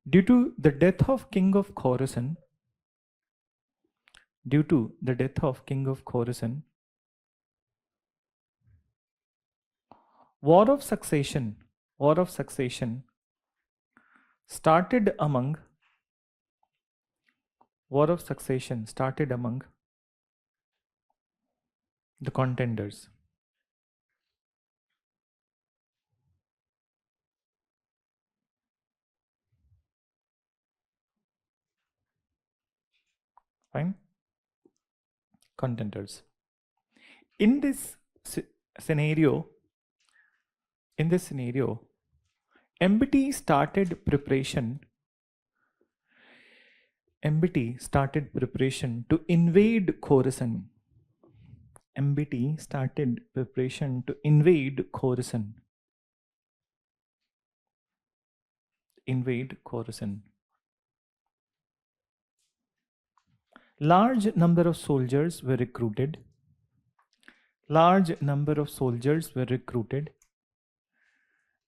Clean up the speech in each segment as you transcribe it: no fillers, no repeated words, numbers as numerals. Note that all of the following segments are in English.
Due to the death of King of Khorasan, due to the death of King of Khorasan, war of succession started among the contenders. Fine. Contenders. In this scenario, MBT started preparation to invade Khorasan. MBT started preparation to invade Khorasan. Large number of soldiers were recruited.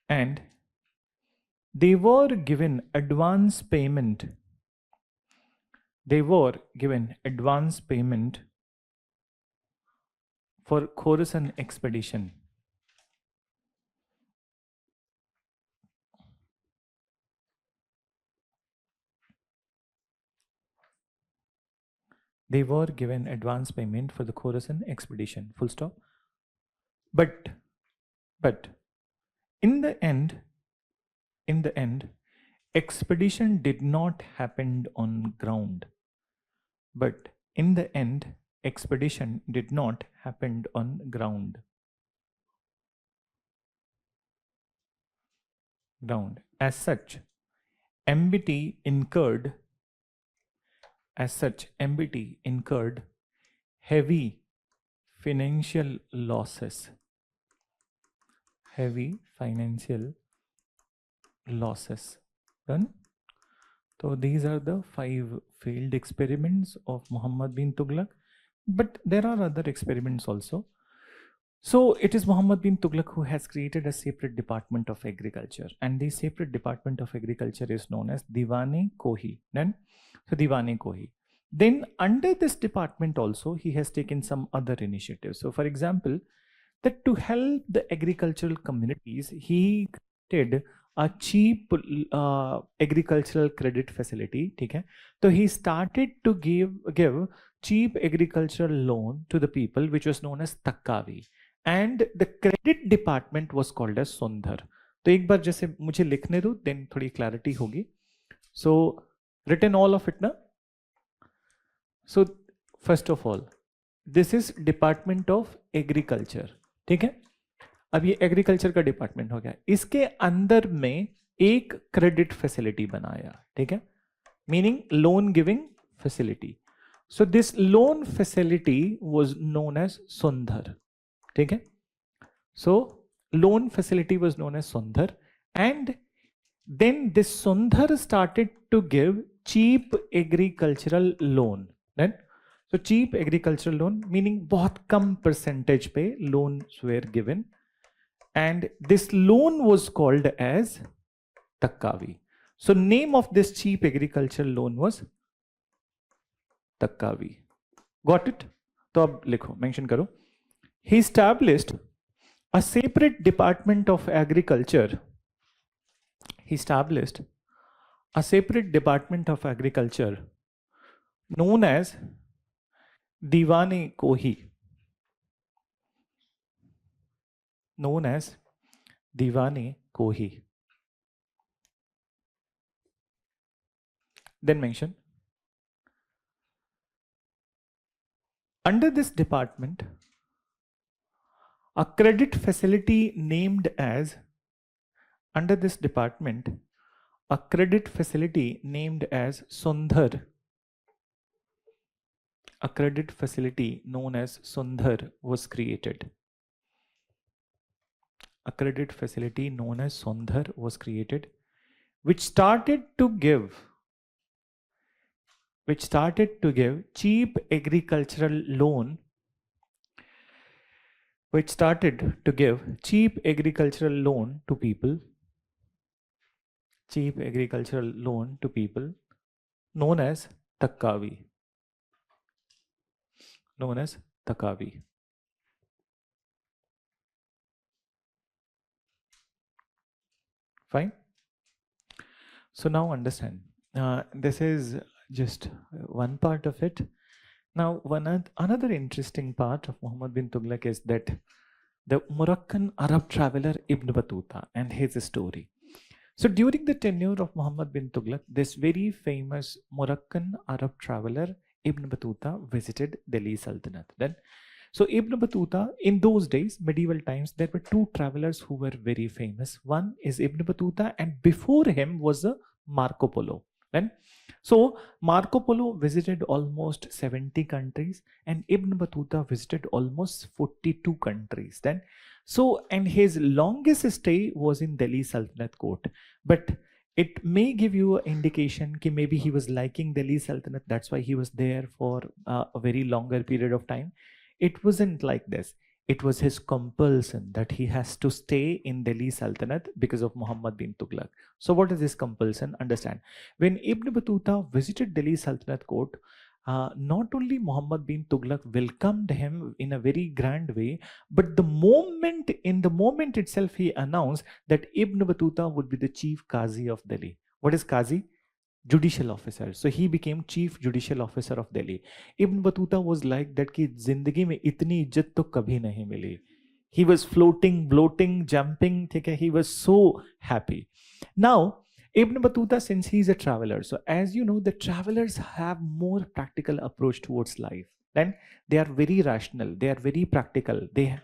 And they were given advance payment. For Khorasan expedition. They were given advance payment for the Khorasan expedition. Full stop. But in the end, expedition did not happen on ground. As such, MBT incurred heavy financial losses. Done. So these are the 5 failed experiments of Muhammad bin Tughlaq, but there are other experiments also. So it is Muhammad bin Tughlaq who has created a separate department of agriculture, and the separate department of agriculture is known as Diwane-Kohi. Then under this department also he has taken some other initiatives. So for example, that to help the agricultural communities, he created a cheap agricultural credit facility. Okay? So he started to give cheap agricultural loan to the people, which was known as Takkavi, and the credit department was called as Sundhar. तो एक बार जैसे मुझे लिखने दो, then थोड़ी clarity होगी. So written all of it ना. So first of all, this is Department of Agriculture. ठीक है. अब ये एग्रीकल्चर का डिपार्टमेंट हो गया. इसके अंदर में एक क्रेडिट फैसिलिटी बनाया. ठीक है. Meaning loan giving facility. So this loan facility was known as Sondhar. ठीक है. So loan facility was known as Sondhar, and then this Sondhar started to give cheap agricultural loan. Then so cheap agricultural loan, meaning बहुत कम percentage पे loans were given, and this loan was called as Takkavi. So name of this cheap agricultural loan was Takkavi. Got it? तो अब लिखो, mention करो. He established a separate department of agriculture. Known as Diwane-Kohi. Then mention, under this department, a credit facility named as Sundhar. A credit facility known as Sundhar was created. Which started to give cheap agricultural loan. To people. cheap agricultural loan to people known as Takkavi. Known as Takkavi. Fine. So now understand. This is just one part of it. Now, another interesting part of Muhammad bin Tughlaq is that the Moroccan Arab traveler Ibn Battuta and his story. So, during the tenure of Muhammad bin Tughlaq, this very famous Moroccan Arab traveler Ibn Battuta visited Delhi Sultanate. Then, so Ibn Battuta, in those days, medieval times, there were two travelers who were very famous. One is Ibn Battuta, and before him was a Marco Polo. Then, so Marco Polo visited almost 70 countries, and Ibn Battuta visited almost 42 countries. Then, so and his longest stay was in Delhi Sultanate court, but it may give you an indication that maybe he was liking Delhi Sultanate. That's why he was there for a very longer period of time. It wasn't like this. It was his compulsion that he has to stay in Delhi Sultanate because of Muhammad bin Tughlaq. So what is this compulsion? Understand. When Ibn Battuta visited Delhi Sultanate court, not only Muhammad bin Tughlaq welcomed him in a very grand way, but in the moment itself, he announced that Ibn Battuta would be the chief Qazi of Delhi. What is Qazi? Judicial officer. So he became chief judicial officer of Delhi. Ibn Battuta was like that कि जिंदगी में इतनी इज्जत तो कभी नहीं मिली. He was floating, bloating, jumping. He was so happy. Now, Ibn Battuta, since he's a traveler, so as you know, the travelers have more practical approach towards life. Then they are very rational. They are very practical. They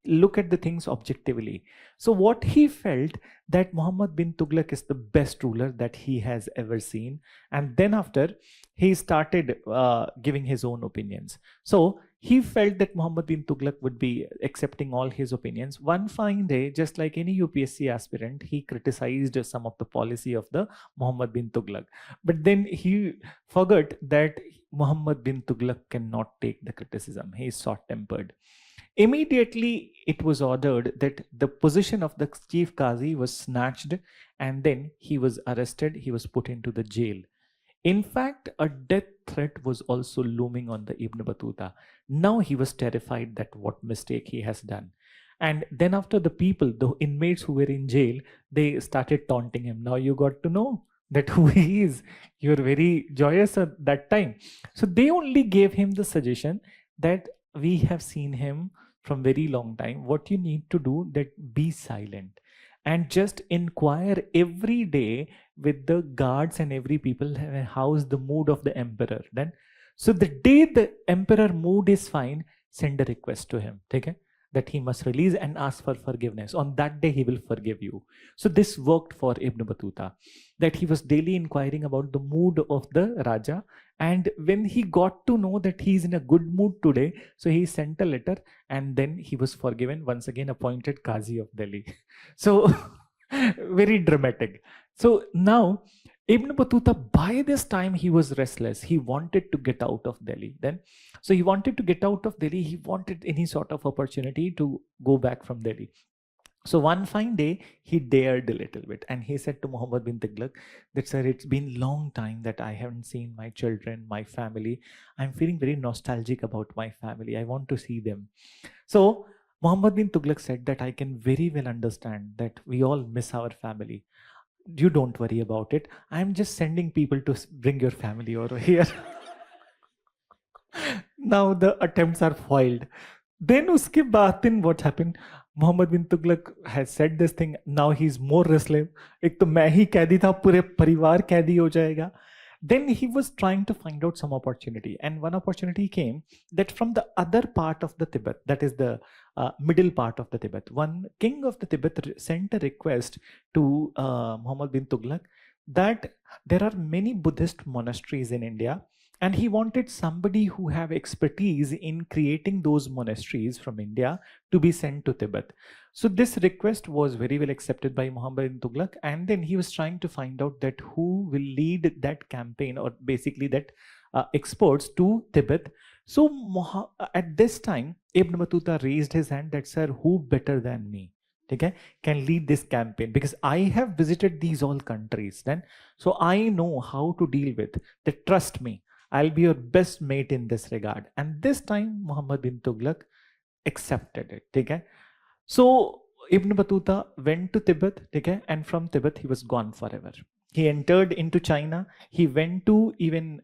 look at the things objectively. So what he felt that Muhammad bin Tughlaq is the best ruler that he has ever seen. And then after, he started giving his own opinions. So he felt that Muhammad bin Tughlaq would be accepting all his opinions. One fine day, just like any UPSC aspirant, he criticized some of the policy of the Muhammad bin Tughlaq. But then he forgot that Muhammad bin Tughlaq cannot take the criticism. He is short-tempered. Immediately, it was ordered that the position of the chief Qazi was snatched, and then he was arrested. He was put into the jail. In fact, a death threat was also looming on the Ibn Battuta. Now he was terrified that what mistake he has done. And then after the people, the inmates who were in jail, they started taunting him. Now you got to know that who he is. You're very joyous at that time. So they only gave him the suggestion that we have seen him from very long time. What you need to do, that be silent and just inquire every day with the guards and every people, how's the mood of the emperor. Then, so the day the emperor mood is fine, send a request to him. Okay? That he must release and ask for forgiveness. On that day, he will forgive you. So this worked for Ibn Battuta, that he was daily inquiring about the mood of the Raja. And when he got to know that he is in a good mood today, so he sent a letter, and then he was forgiven, once again appointed Qazi of Delhi. So very dramatic. So now Ibn Battuta, by this time, he was restless. He wanted to get out of Delhi. Then, so he wanted to get out of Delhi. He wanted any sort of opportunity to go back from Delhi. So one fine day, he dared a little bit, and he said to Muhammad bin Tughlaq that, sir, it's been long time that I haven't seen my children, my family. I'm feeling very nostalgic about my family. I want to see them. So Muhammad bin Tughlaq said that I can very well understand that we all miss our family. You don't worry about it. I'm just sending people to bring your family over here. Now the attempts are foiled. Then uske baad then what happened? Muhammad bin Tughlaq has said this thing. Now he's more restless. एक तो मैं ही कैदी था, पूरे परिवार कैदी हो जाएगा. Then he was trying to find out some opportunity, and one opportunity came that from the other part of the Tibet, that is the middle part of the Tibet, one king of the Tibet sent a request to Muhammad bin Tughlaq that there are many Buddhist monasteries in India, and he wanted somebody who have expertise in creating those monasteries from India to be sent to Tibet. So this request was very well accepted by Muhammad bin Tughlaq, and then he was trying to find out that who will lead that campaign, or basically that exports to Tibet. So at this time, Ibn Battuta raised his hand that, sir, who better than me okay, can lead this campaign, because I have visited these all countries then, so I know how to deal with that. Trust me, I'll be your best mate in this regard. And this time Muhammad bin Tughlaq accepted it. Okay? So Ibn Battuta went to Tibet, okay, and from Tibet he was gone forever. He entered into China. He went to even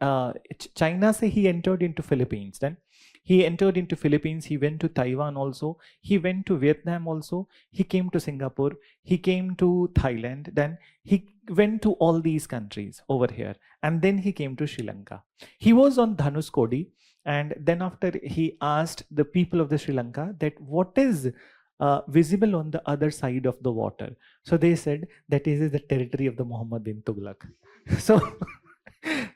China. Say he entered into Philippines. Then he entered into Philippines. He went to Taiwan also. He went to Vietnam also. He came to Singapore. He came to Thailand. Then he went to all these countries over here, and then he came to Sri Lanka. He was on Dhanuskodi, and then after he asked the people of the Sri Lanka that what is visible on the other side of the water. So they said that is the territory of the Muhammad bin Tughlaq. So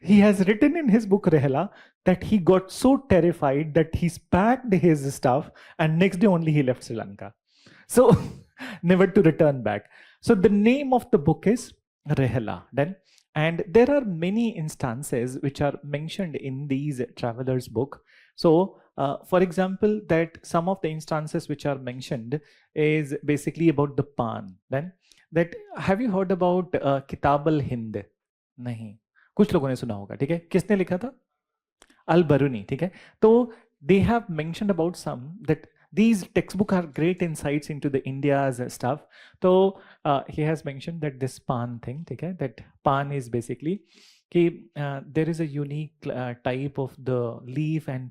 he has written in his book Rehla that he got so terrified that he packed his stuff and next day only he left Sri Lanka. So never to return back. So the name of the book is Rehla. Then, and there are many instances which are mentioned in these travelers' book. So, for example, that some of the instances which are mentioned is basically about the pan. Then, that have you heard about Kitab al-Hind? नहीं, कुछ लोगों ने सुना होगा, ठीक है? किसने लिखा था? Al-Baruni, ठीक है? तो they have mentioned about some that these textbooks are great insights into the India's stuff. So he has mentioned that this pan thing, okay, that pan is basically there is a unique type of the leaf, and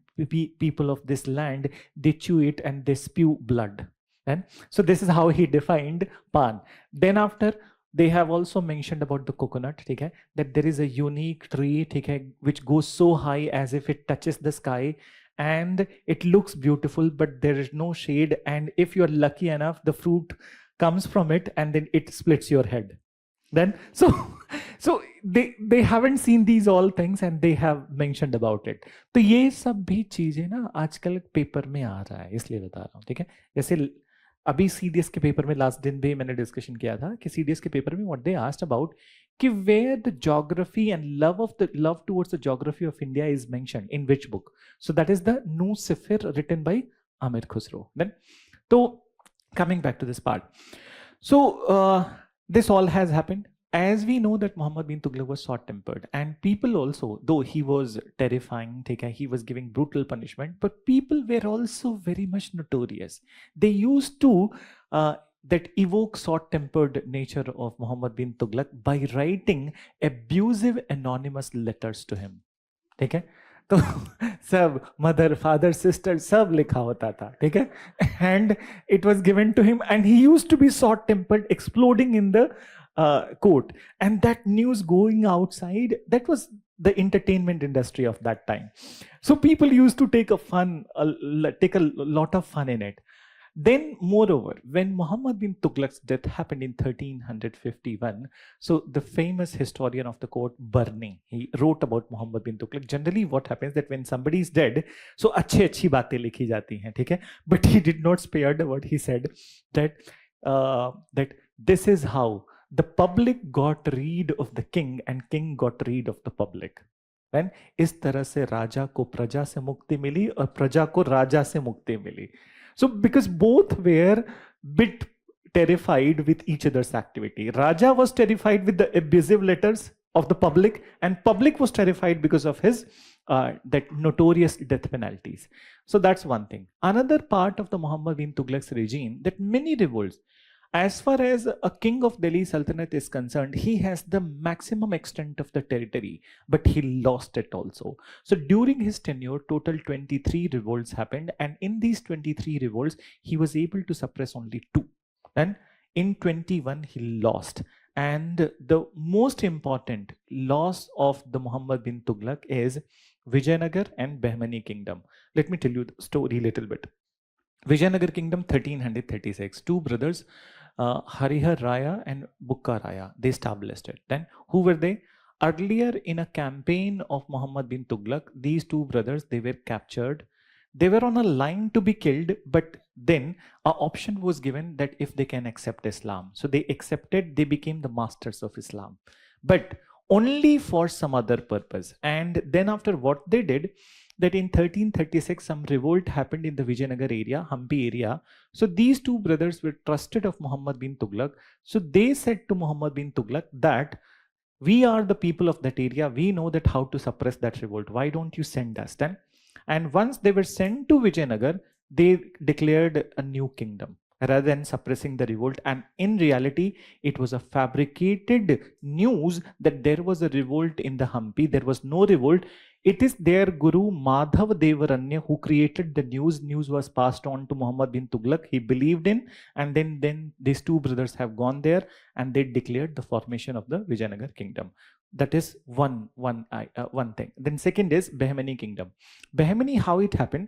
people of this land, they chew it and they spew blood. And so this is how he defined pan. Then after, they have also mentioned about the coconut, okay, that there is a unique tree, okay, which goes so high as if it touches the sky, and it looks beautiful, but there is no shade, and if you're lucky enough, the fruit comes from it and then it splits your head. Then so they haven't seen these all things and they have mentioned about it. तो ये सब भी चीजें ना आजकल paper में आ रहा है, इसलिए बता रहा हूँ, ठीक है? जैसे अभी सीडीएस के पेपर में लास्ट दिन भी मैंने डिस्कशन किया था कि सीडीएस के पेपर में व्हाट दे आस्क्ड अबाउट कि where the geography and love towards the geography of India is mentioned in which book. So that is the Nuh Sipihr written by Amir Khusro. Then तो coming back to this part, so this all has happened. As we know that Muhammad bin Tughlaq was short-tempered, and people also, though he was terrifying, he was giving brutal punishment, but people were also very much notorious. They used to that evoke short-tempered nature of Muhammad bin Tughlaq by writing abusive anonymous letters to him. ठीक है? तो सब mother father sister सब लिखा होता था, ठीक है? And it was given to him, and he used to be short-tempered, exploding in the court, and that news going outside, that was the entertainment industry of that time. So people used to take a lot of fun in it. Then moreover, when Muhammad bin Tughlaq's death happened in 1351, so the famous historian of the court Barni, he wrote about Muhammad bin Tughlaq. Generally what happens that when somebody is dead, so अच्छी बातें लिखी जाती हैं, ठीक है? But he did not spare the word. He said that that this is how the public got rid of the king and king got rid of the public. And इस तरह से राजा को प्रजा से मुक्ति मिली और प्रजा को राजा से मुक्ति मिली. So because both were bit terrified with each other's activity. Raja was terrified with the abusive letters of the public, and public was terrified because of his that notorious death penalties. So that's one thing. Another part of the Muhammad bin Tughlaq's regime, that many revolts. As far as a king of Delhi Sultanate is concerned, he has the maximum extent of the territory, but he lost it also. So during his tenure, total 23 revolts happened, and in these 23 revolts, he was able to suppress only 2. And in 21, he lost. And the most important loss of the Muhammad bin Tughlaq is Vijayanagar and Bahmani kingdom. Let me tell you the story a little bit. Vijayanagar kingdom, 1336, two brothers, Harihar Raya and Bukka Raya, they established it. Then who were they? Earlier in a campaign of Muhammad bin Tughlaq, these two brothers, they were captured. They were on a line to be killed, but then an option was given that if they can accept Islam. So they accepted, they became the masters of Islam, but only for some other purpose. And then after what they did, that in 1336 some revolt happened in the Vijayanagar area, Hampi area. So these two brothers were trusted of Muhammad bin Tughlaq. So they said to Muhammad bin Tughlaq that we are the people of that area. We know that how to suppress that revolt. Why don't you send us then? And once they were sent to Vijayanagar, they declared a new kingdom rather than suppressing the revolt. And in reality, it was a fabricated news that there was a revolt in the Hampi. There was no revolt. It is their Guru Madhav Devaranya who created the news. News was passed on to Muhammad bin Tughlaq. He believed in, and then these two brothers have gone there and they declared the formation of the Vijayanagar kingdom. That is one thing. Then second is Bahmani kingdom. Bahmani, how it happened?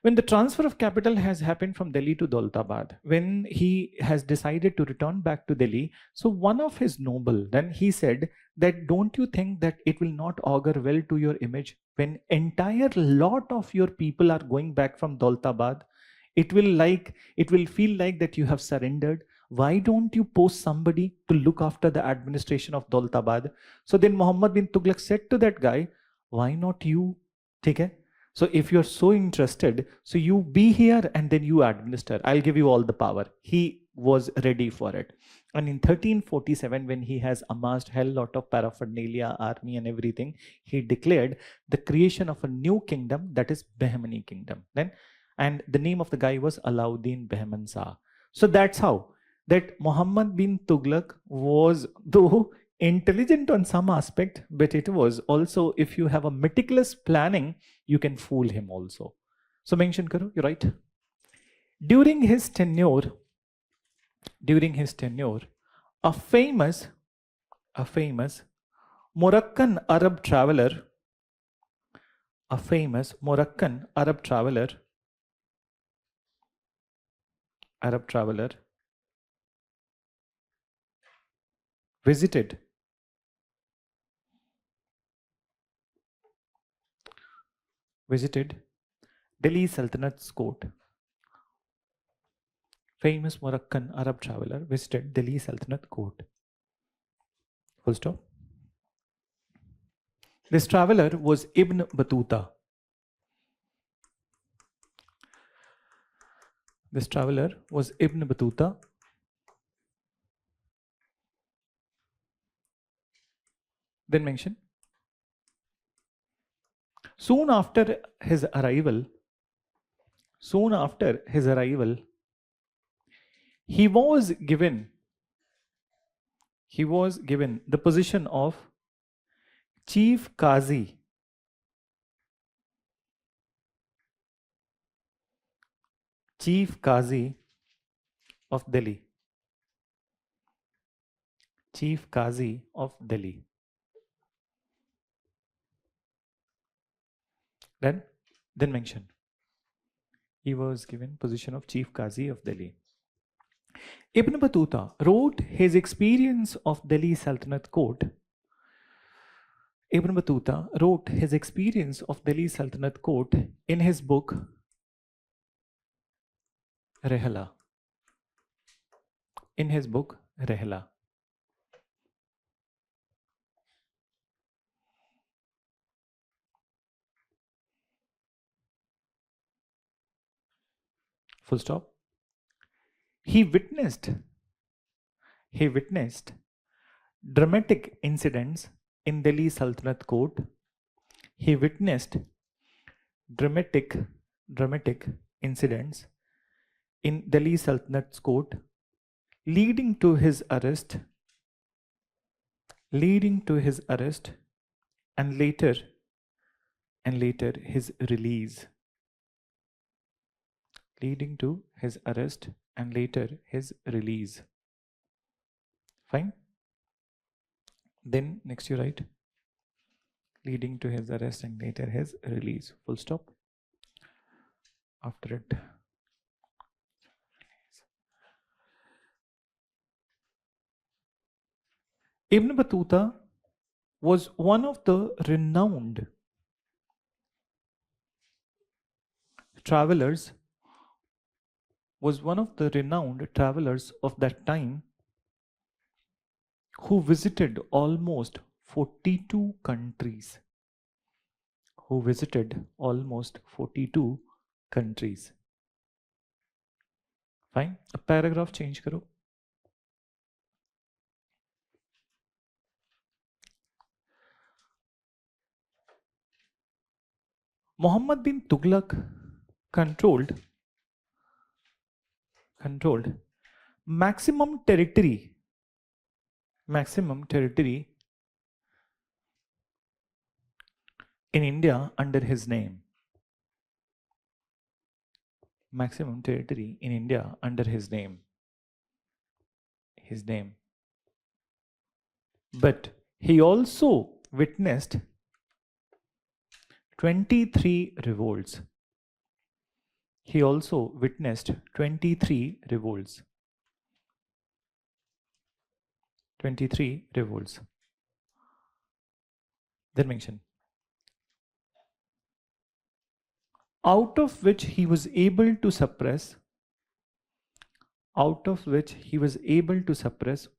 When the transfer of capital has happened from Delhi to Daulatabad, when he has decided to return back to Delhi, so one of his noble, then he said that don't you think that it will not augur well to your image when entire lot of your people are going back from Daulatabad? It will feel like that you have surrendered. Why don't you post somebody to look after the administration of Daulatabad? So then Muhammad bin Tughlaq said to that guy, why not you? Take it. So if you're so interested, so you be here and then you administer. I'll give you all the power. He was ready for it. And in 1347, when he has amassed hell lot of paraphernalia, army and everything, he declared the creation of a new kingdom, that is Bahmani kingdom. Then, and the name of the guy was Alauddin Bahman Shah. So that's how that Muhammad bin Tughlaq was, though intelligent on some aspect, but it was also, if you have a meticulous planning, you can fool him also. So mention karo, you're right. During his tenure, a famous Moroccan Arab traveler, visited Delhi Sultanate's court. Famous Moroccan Arab traveler visited Delhi Sultanate court. Full stop. This traveler was Ibn Battuta. Then mention. Soon after his arrival, he was given the position of Chief Qazi of Delhi. Then mention. He was given position of Chief Qazi of Delhi. Ibn Battuta wrote his experience of Delhi Sultanate court. In his book Rehla. Full stop. He witnessed dramatic incidents in Delhi Sultanate court. Leading to his arrest and later his release. Fine. Then next you write leading to his arrest and later his release. Full stop. After it. Ibn Battuta was one of the renowned travelers of that time who visited almost 42 countries. who visited almost 42 countries. Fine. अब paragraph change करो. Muhammad bin Tughlaq controlled maximum territory in India under his name. Maximum territory in India under his name. But he also witnessed 23 revolts. He also witnessed 23 revolts. 23 revolts. Then mention. Out of which he was able to suppress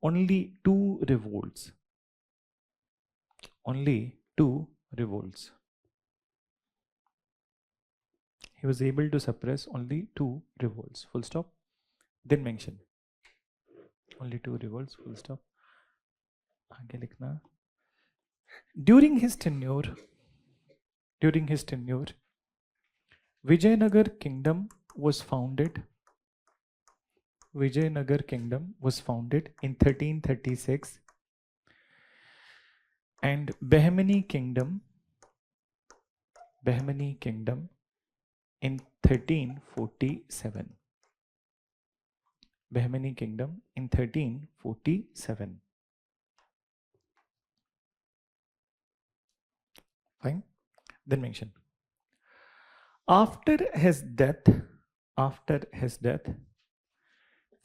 only 2 revolts. Only 2 revolts. He was able to suppress only 2 revolts. Full stop. Then mention. Only 2 revolts. Full stop. आगे लिखना. During his tenure, Vijayanagar Kingdom was founded. Vijayanagar Kingdom was founded in 1336, and Bahmani Kingdom in 1347. Bahmani Kingdom in 1347. Fine. Then mention. After his death,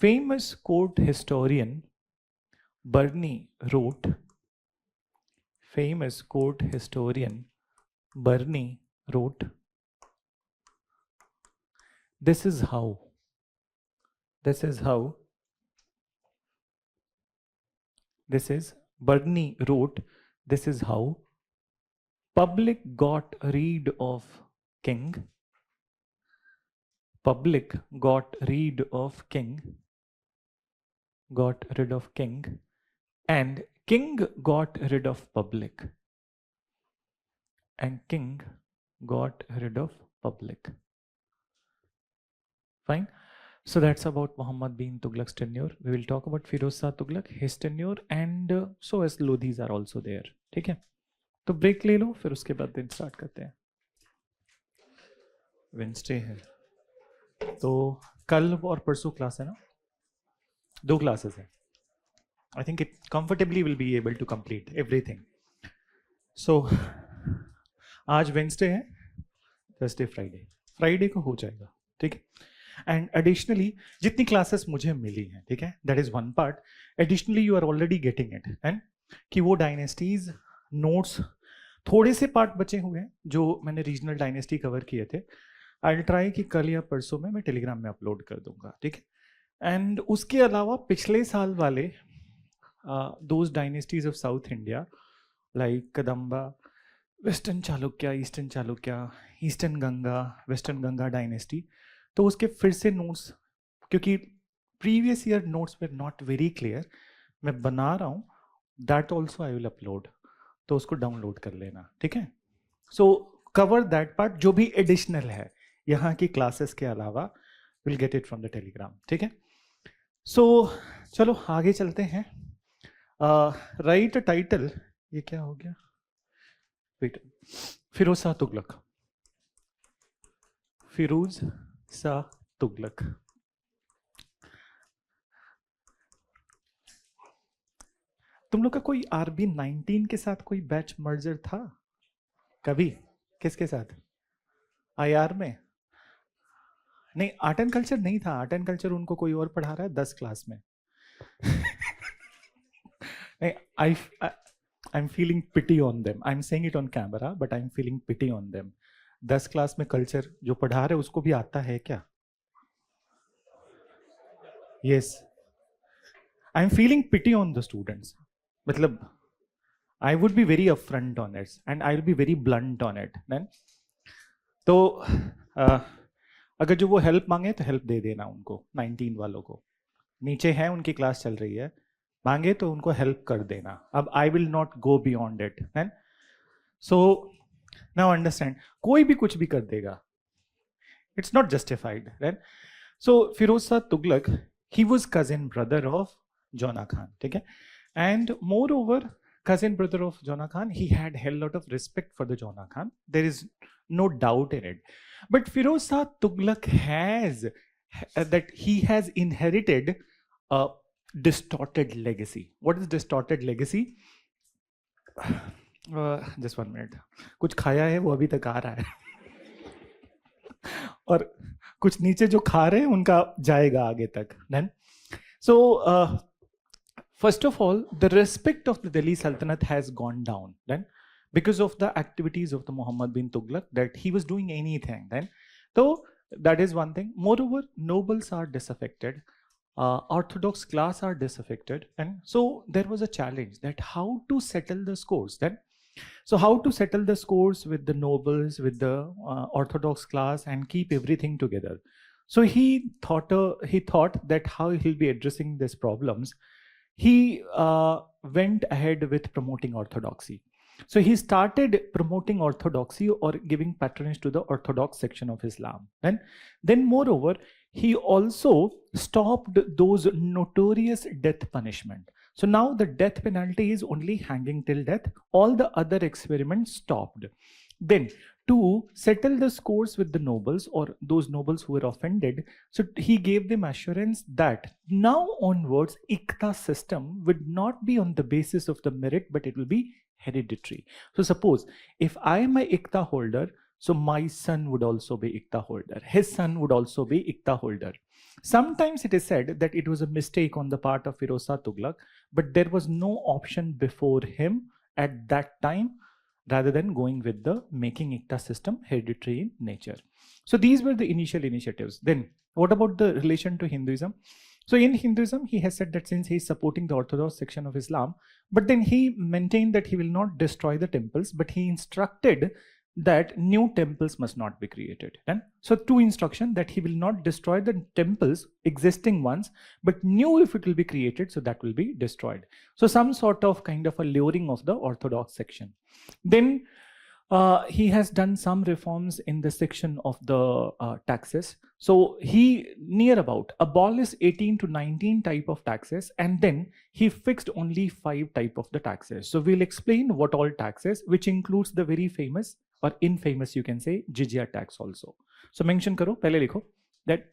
famous court historian Burney wrote. This is how Burney wrote, this is how public got rid of king. Got rid of king, and king got rid of public. Fine. So that's about Muhammad bin Tughlaq's tenure. We will talk about Firoz Shah Tughlaq, his tenure, and so as Lodhis are also there. ठीक है? तो break ले लो, फिर उसके बाद दिन start करते हैं. वेंसडे है तो कल और परसों क्लास है ना, 2 क्लासेस है. I think it comfortably will be able to complete everything. So आज वेंसडे है, थर्सडे फ्राइडे को हो जाएगा. ठीक है. एंड एडिशनली जितनी क्लासेस मुझे मिली हैं, ठीक है, that is one part. Additionally you are already getting it, and कि वो डायनेस्टीज नोट्स थोड़े से पार्ट बचे हुए हैं जो मैंने रीजनल डायनेस्टी कवर किए थे. आई विल ट्राई कि कल या परसों में मैं टेलीग्राम में अपलोड कर दूंगा. ठीक है. एंड उसके अलावा पिछले साल वाले those dynasties of south India like Kadamba, western Chalukya, eastern Ganga, western Ganga dynasty, तो उसके फिर से नोट्स, क्योंकि previous year notes were not very clear, मैं बना रहा हूँ. That also I will upload, तो उसको डाउनलोड कर लेना. ठीक है. सो कवर दैट पार्ट जो भी एडिशनल है यहाँ की क्लासेस के अलावा, will get it from the Telegram. ठीक है. सो चलो आगे चलते हैं. राइट टाइटल, ये क्या हो गया, वेट, फिरोज शाह तुगलक. फिरोज शाह तुगलक. तुम लोग का कोई RB 19 के साथ कोई बैच मर्जर था कभी? किसके साथ? IR में? नहीं, आर्ट एंड कल्चर नहीं था. आर्ट एंड कल्चर उनको कोई और पढ़ा रहा है 10 क्लास में. नहीं, I am feeling pity on them. I am saying it on camera, but I am feeling pity on them. 10 class में कल्चर जो पढ़ा रहे उसको भी आता है क्या? Yes, I am feeling pity on the students. मतलब I would be very upfront on it and I'll be very blunt on it. Then, तो अगर जो वो हेल्प मांगे तो हेल्प दे देना उनको 19 वालों को नीचे है उनकी क्लास चल रही है मांगे तो उनको हेल्प कर देना अब I will not go beyond it then so now understand कोई भी कुछ भी कर देगा it's not justified right so Firoz Shah Tughlaq he was cousin brother of Jauna Khan ठीक है and moreover cousin brother of Jona Khan, he had hell lot of respect for the Jona Khan. There is no doubt in it. But Firoz Shah Tughlaq has that he has inherited a distorted legacy. What is distorted legacy? Just 1 minute. कुछ खाया है वो अभी तक आ रहा है और कुछ नीचे जो खा रहे हैं उनका जाएगा आगे तक. Then, so first of all, the respect of the Delhi Sultanate has gone down then because of the activities of the Muhammad bin Tughlaq that he was doing anything then. So that is one thing. Moreover, nobles are disaffected, orthodox class are disaffected, and so there was a challenge that how to settle the scores then. So how to settle the scores with the nobles, with the orthodox class, and keep everything together. So he thought that how he'll be addressing these problems. He went ahead with promoting orthodoxy. So he started promoting orthodoxy or giving patronage to the orthodox section of Islam. And then moreover, he also stopped those notorious death punishment. So now the death penalty is only hanging till death. All the other experiments stopped. Then to settle the scores with the nobles or those nobles who were offended, so he gave them assurance that now onwards Ikta system would not be on the basis of the merit, but it will be hereditary. So suppose if I am a Ikta holder, so my son would also be Ikta holder. His son would also be Ikta holder. Sometimes it is said that it was a mistake on the part of Firoz Shah Tughlaq, but there was no option before him at that time rather than going with the making Ikta system hereditary in nature. So these were the initial initiatives. Then what about the relation to Hinduism? So in Hinduism, he has said that since he is supporting the orthodox section of Islam, but then he maintained that he will not destroy the temples, but he instructed that new temples must not be created. And so two instruction that he will not destroy the temples, existing ones, but new if it will be created, so that will be destroyed. So some sort of kind of a lowering of the orthodox section. Then he has done some reforms in the section of the taxes. So he near about abolished 18 to 19 type of taxes, and then he fixed only 5 type of the taxes. So we'll explain what all taxes, which includes the very famous or infamous, you can say, jizya tax also. So mention karo, pehle likho that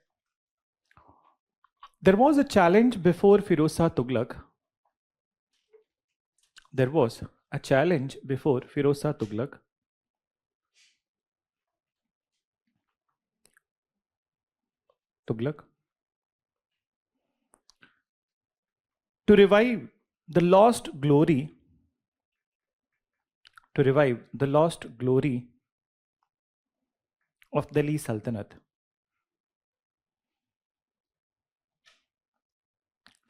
there was a challenge before Firoz Shah Tughlaq. There was a challenge before Firoz Shah Tughlaq to revive the lost glory, of Delhi Sultanate.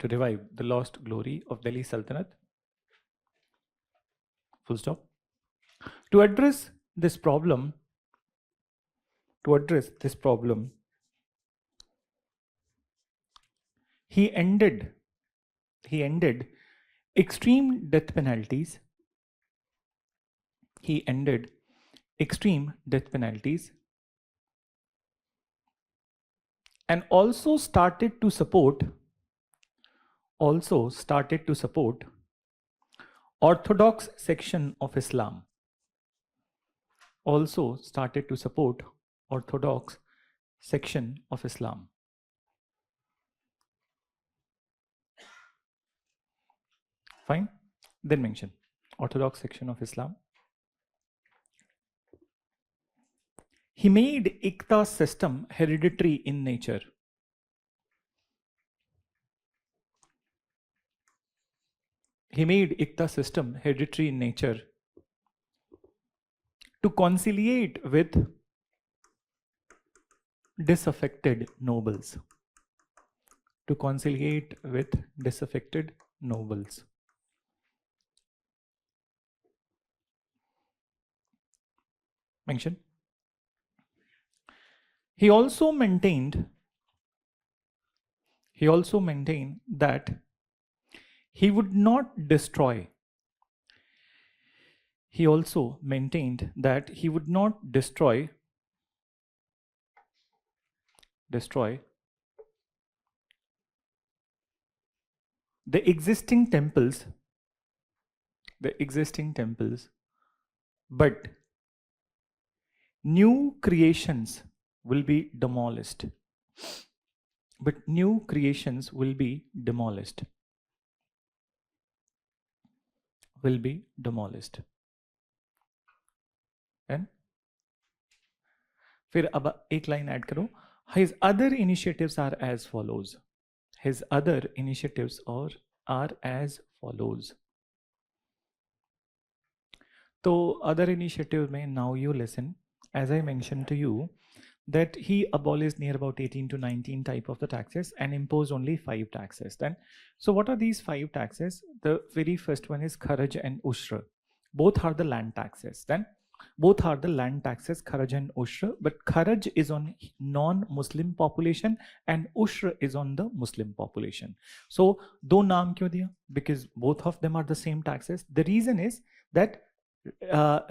To revive the lost glory of Delhi Sultanate. Full stop. To address this problem, he ended extreme death penalties. He ended extreme death penalties and also started to support orthodox section of Islam. Also started to support orthodox section of Islam. Fine. Then mention orthodox section of Islam. He made Ikta system hereditary in nature. He made Ikta system hereditary in nature to conciliate with disaffected nobles. To conciliate with disaffected nobles. mention. He also maintained that he would not destroy. He also maintained that he would not destroy the existing temples, but new creations will be demolished. But new creations will be demolished. And फिर अब एक line add करो. His other initiatives are as follows. His other initiatives are as follows. So other initiative में now you listen. As I mentioned to you, that he abolished near about 18 to 19 type of the taxes and imposed only 5 taxes. Then, so what are these 5 taxes? The very first one is kharaj and ushra. Both are the land taxes. Then, both are the land taxes, kharaj and ushra. But kharaj is on non-Muslim population and ushra is on the Muslim population. So, do naam kyun diya? Because both of them are the same taxes. The reason is that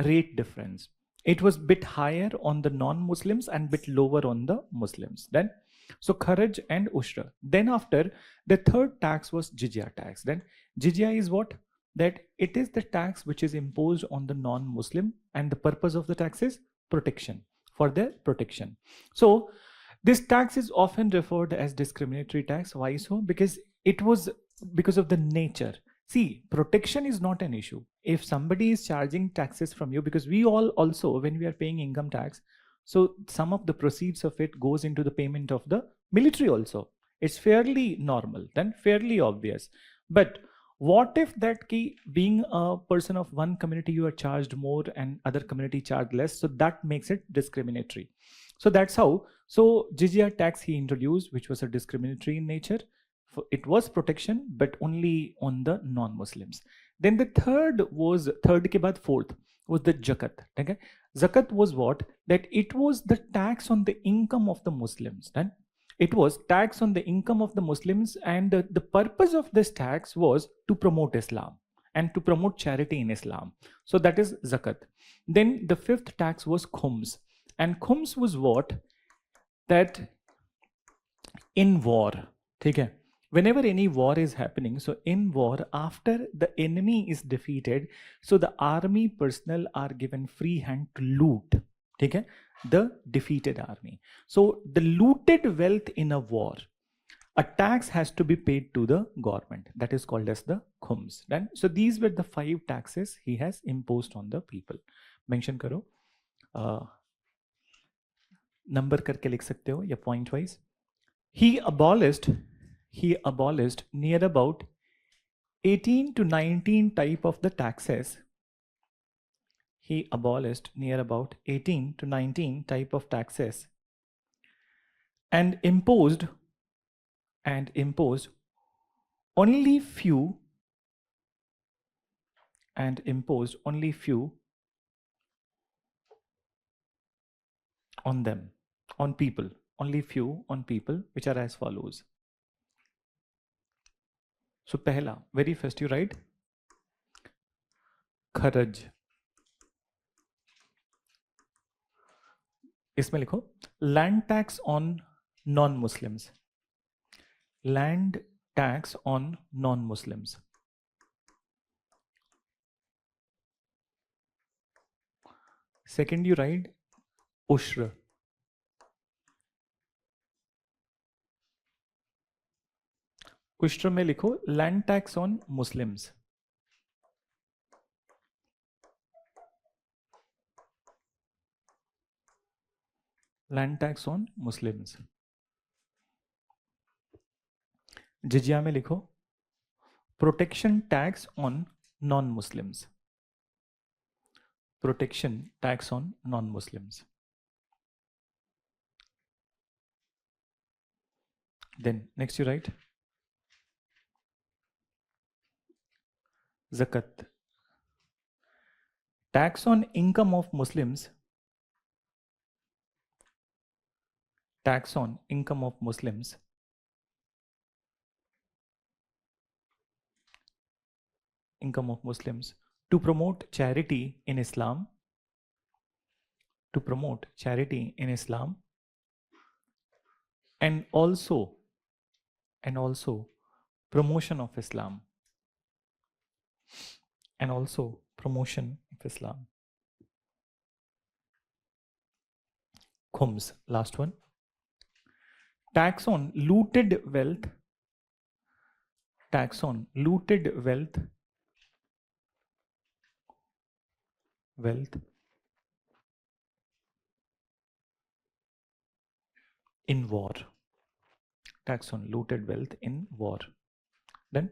rate difference. It was bit higher on the non-Muslims and bit lower on the Muslims. Then, so kharaj and ushra. Then after, the third tax was jizya tax. Then jizya is what? That it is the tax which is imposed on the non-Muslim, and the purpose of the tax is protection, for their protection. So this tax is often referred as discriminatory tax. Why so? Because it was because of the nature. See, protection is not an issue. If somebody is charging taxes from you, because we all also, when we are paying income tax, so some of the proceeds of it goes into the payment of the military also. It's fairly normal, then fairly obvious. But what if that key, being a person of one community, you are charged more and other community charged less? So that makes it discriminatory. So that's how. So jizya tax he introduced, which was a discriminatory in nature. It was protection, but only on the non-Muslims. Then the third ke baad fourth was the zakat. Okay? Zakat was what? That it was the tax on the income of the Muslims. Then it was tax on the income of the Muslims, and the purpose of this tax was to promote Islam and to promote charity in Islam. So that is zakat. Then the fifth tax was khums. And khums was what? That in war, okay? Whenever any war is happening, so in war, after the enemy is defeated, so the army personnel are given free hand to loot, okay, the defeated army. So the looted wealth in a war, a tax has to be paid to the government. That is called as the khums. Then, so these were the 5 taxes he has imposed on the people. Mention करो, number करके लिख सकते हो या point wise. He abolished near about 18 to 19 type of the taxes. He abolished near about 18 to 19 type of taxes and imposed only few on them, on people, only few on people, which are as follows. So pehla, very first you write kharaj. इसमें लिखो land tax on non-Muslims. Land tax on non-Muslims. Second you write ushra. उश्र में लिखो land tax on Muslims. Land tax on Muslims. जिजिया में लिखो protection tax on non Muslims. Protection tax on non Muslims. Then next you write zakat. Tax on income of Muslims tax on income of Muslims, to promote charity in Islam, and also promotion of Islam, Khums, last one. Tax on looted wealth, in war. Tax on looted wealth in war. Then,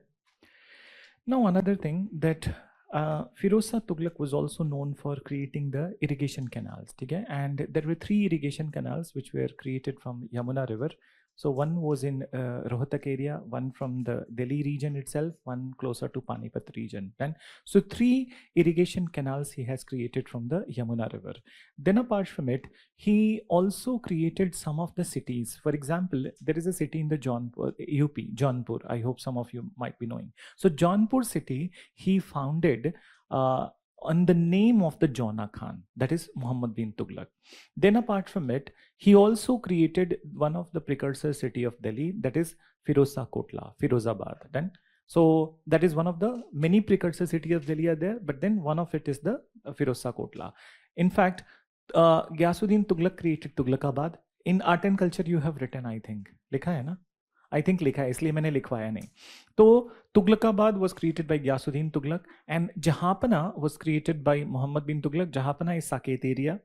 now another thing that Firoz Shah Tughlaq was also known for creating the irrigation canals, okay? And there were 3 irrigation canals which were created from Yamuna River. So one was in Rohtak area, one from the Delhi region itself, one closer to Panipat region. Then, so 3 irrigation canals he has created from the Yamuna River. Then apart from it, he also created some of the cities. For example, there is a city in the Jaunpur, UP, Jaunpur. I hope some of you might be knowing. So Jaunpur city, he founded on the name of the Jona Khan, that is Muhammad bin Tughlaq. Then apart from it, he also created one of the precursor city of Delhi, that is Firozabad. Then, so that is one of the many precursor city of Delhi are there, but then one of it is the Firozsa Kotla. In fact, Ghiyasuddin Tughlaq created Tughlaqabad. In art and culture you have written, I think, लिखा है ना? I think लिखा है, इसलिए मैंने लिखवाया नहीं. तो Tughlaqabad was created by Ghiyasuddin Tughlaq, and Jahanpana was created by Muhammad bin Tughlaq. Jahanpana is Saket area,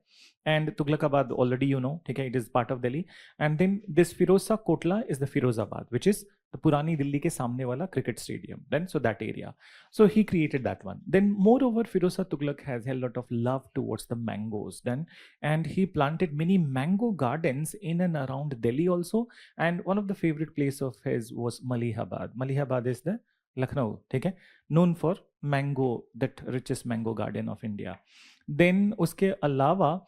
and Tughlaqabad already you know, okay, it is part of Delhi. And then this Firozsa Kotla is the Firozabad, which is the Purani Delhi ke samne wala cricket stadium. Then so that area. So he created that one. Then moreover, Firoz Shah Tughlaq has a lot of love towards the mangoes. Then, and he planted many mango gardens in and around Delhi also. And one of the favorite place of his was Malihabad. Malihabad is the Lucknow, okay, known for mango, that richest mango garden of India. Then uske alawa,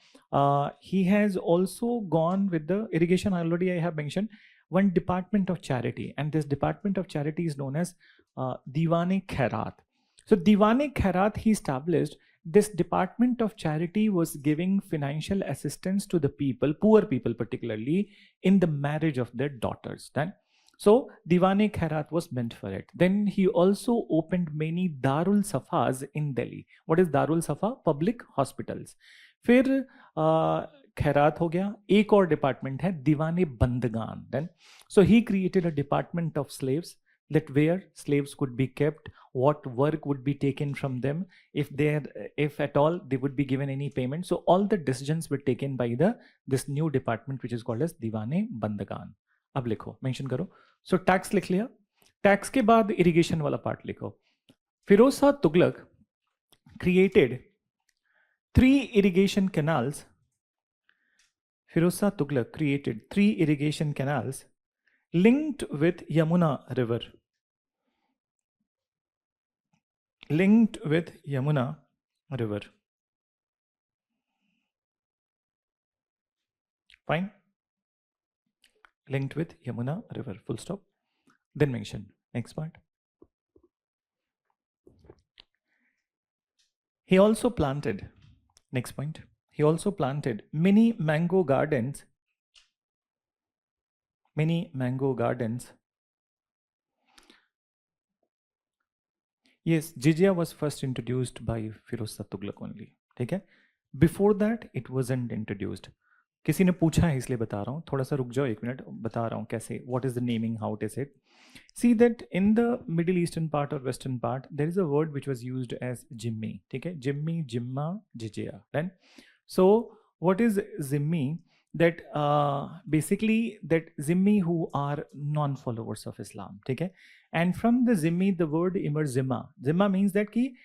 he has also gone with the irrigation. Already I have mentioned one department of charity, and this department of charity is known as Diwan-e Khairat. So Diwan-e Khairat he established. This department of charity was giving financial assistance to the people, poor people particularly, in the marriage of their daughters. Then, so Diwan-e Khairat was meant for it. Then he also opened many Darul Safas in Delhi. What is Darul Safa? Public hospitals. फिर खैरात हो गया. एक और department है दीवाने बंदगान. Then, so he created a department of slaves, that where slaves could be kept, what work would be taken from them, if at all they would be given any payment. So all the decisions were taken by this new department which is called as दीवाने बंदगान. अब लिखो, mention करो. So tax लिख लिया. Tax के बाद irrigation वाला part लिखो. Firoz Shah Tughlaq created 3 irrigation canals. Firoz Shah Tughlaq created 3 irrigation canals linked with Yamuna River. Fine. Linked with Yamuna River. Full stop. Then mention. Next part. He also planted. Next point. He also planted many mango gardens. Yes, jizya was first introduced by Firoz Shah Tughlaq only. ठीक है? Before that, it wasn't introduced. किसी ने पूछा है इसलिए बता रहा हूँ. थोड़ा सा रुक जाओ एक मिनट, बता रहा हूँ कैसे. What is the naming? How it is it? See that in the Middle Eastern part or Western part, there is a word which was used as jimmi. ठीक है? Jimmi, jimma, jizya. Then, so what is zimmi? That basically that zimmi who are non-followers of Islam. ठीक है? And from the zimmi, the word emerges zimma. Zimma means that ki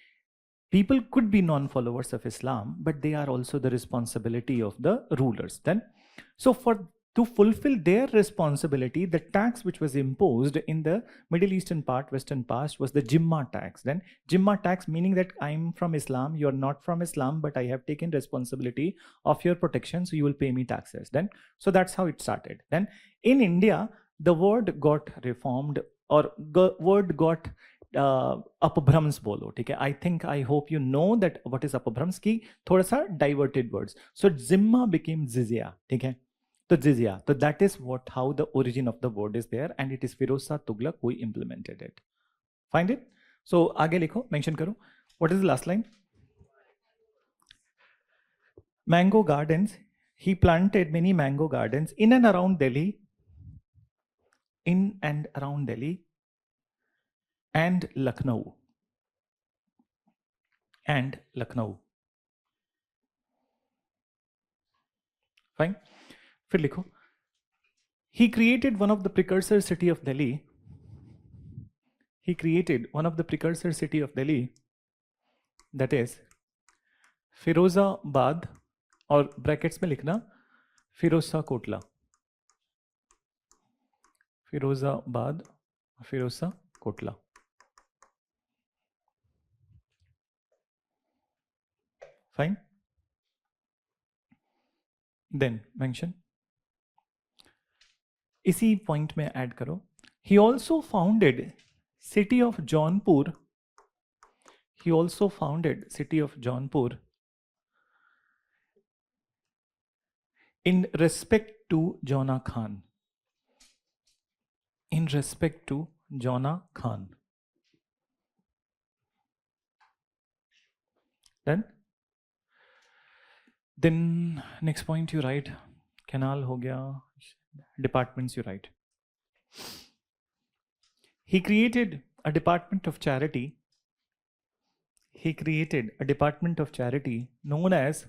people could be non-followers of Islam, but they are also the responsibility of the rulers. Then, so for to fulfill their responsibility, the tax which was imposed in the Middle Eastern part, Western part, was the Jimma tax. Then Jimma tax, meaning that I'm from Islam, you're not from Islam, but I have taken responsibility of your protection, so you will pay me taxes. Then, so that's how it started. Then in India, the word got reformed, or word got अपभ्रंश बोलो, ठीक है. I think, I hope you know that what is अपभ्रंश की थोड़ा सा diverted words. सो जिम्मा became जिजिया, ठीक है. तो जिजिया, तो that is what how the origin of the word is there, and it is Firoz Shah Tughlaq who implemented it. Find it. So आगे लिखो, मेंशन करो. What is the last line? Mango gardens. He planted many mango gardens in and around Delhi, in and around Delhi and Lucknow. And Lucknow. Fine. फिर लिखो. He created one of the precursor city of Delhi. He created one of the precursor city of Delhi, that is Firozabad, और brackets में लिखना Firoz Shah Kotla. Firozabad, Firoz Shah Kotla. Fine. Then mention, इसी point में add करो. He also founded city of Jaunpur. He also founded city of Jaunpur in respect to Jona Khan. In respect to Jona Khan. Then next point you write canal हो गया. Departments you write. He created a department of charity. He created a department of charity known as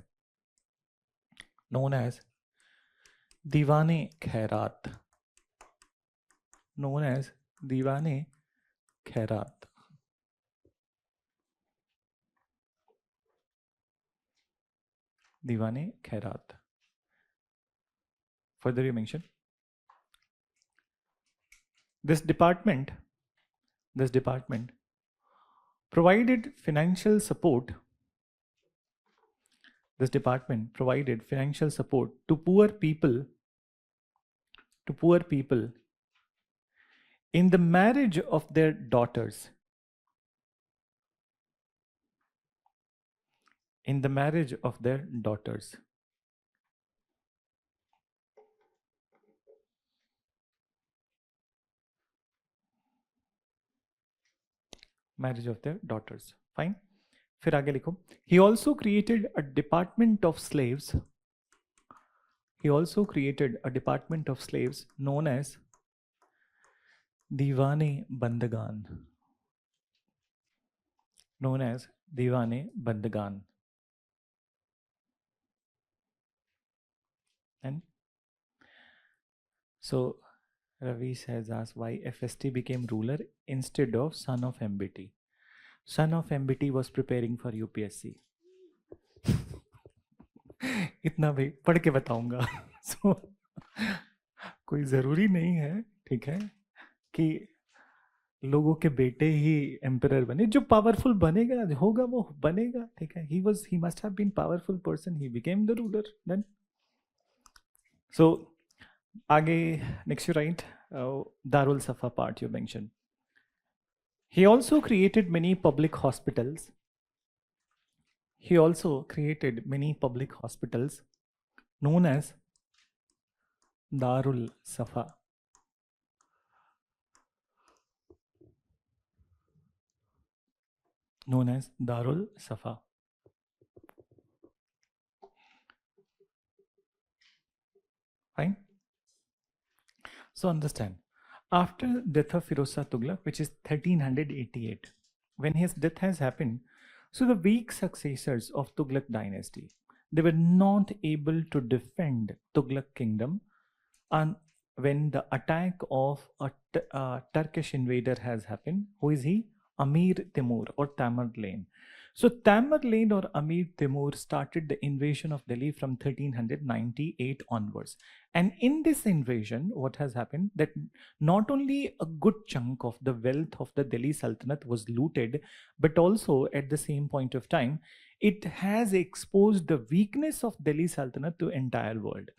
Diwane Khairat. Known as Diwane Khairat. Diwane Khairat. Further you mention, this department provided financial support. This department provided financial support to poor people in the marriage of their daughters. In the marriage of their daughters. Marriage of their daughters. Fine. फिर आगे लिखो. He also created a department of slaves. He also created a department of slaves known as Diwane Bandagan. Known as Diwane Bandagan. And so Ravi has asked why FST became ruler instead of son of MBT. Son of MBT was preparing for UPSC. इतना भी पढ़ के बताऊंगा. So, कोई ज़रूरी नहीं है, ठीक है, कि लोगों के बेटे ही एम्परर बने. जो पावरफुल बनेगा होगा वो बनेगा, ठीक है. He must have been powerful person. He became the ruler then. So आगे next you write Darul Safa part you mentioned. He also created many public hospitals. He also created many public hospitals known as Darul Safa. Known as Darul Safa. Fine. So understand, after death of Firoz Shah Tughlaq, which is 1388, when his death has happened, so the weak successors of Tughlaq dynasty, they were not able to defend Tughlaq kingdom, and when the attack of a Turkish invader has happened, who is he? Amir Timur or Tamerlane. So Tamerlane or Amir Timur started the invasion of Delhi from 1398 onwards. And in this invasion, what has happened that not only a good chunk of the wealth of the Delhi Sultanate was looted, but also at the same point of time, it has exposed the weakness of Delhi Sultanate to entire world.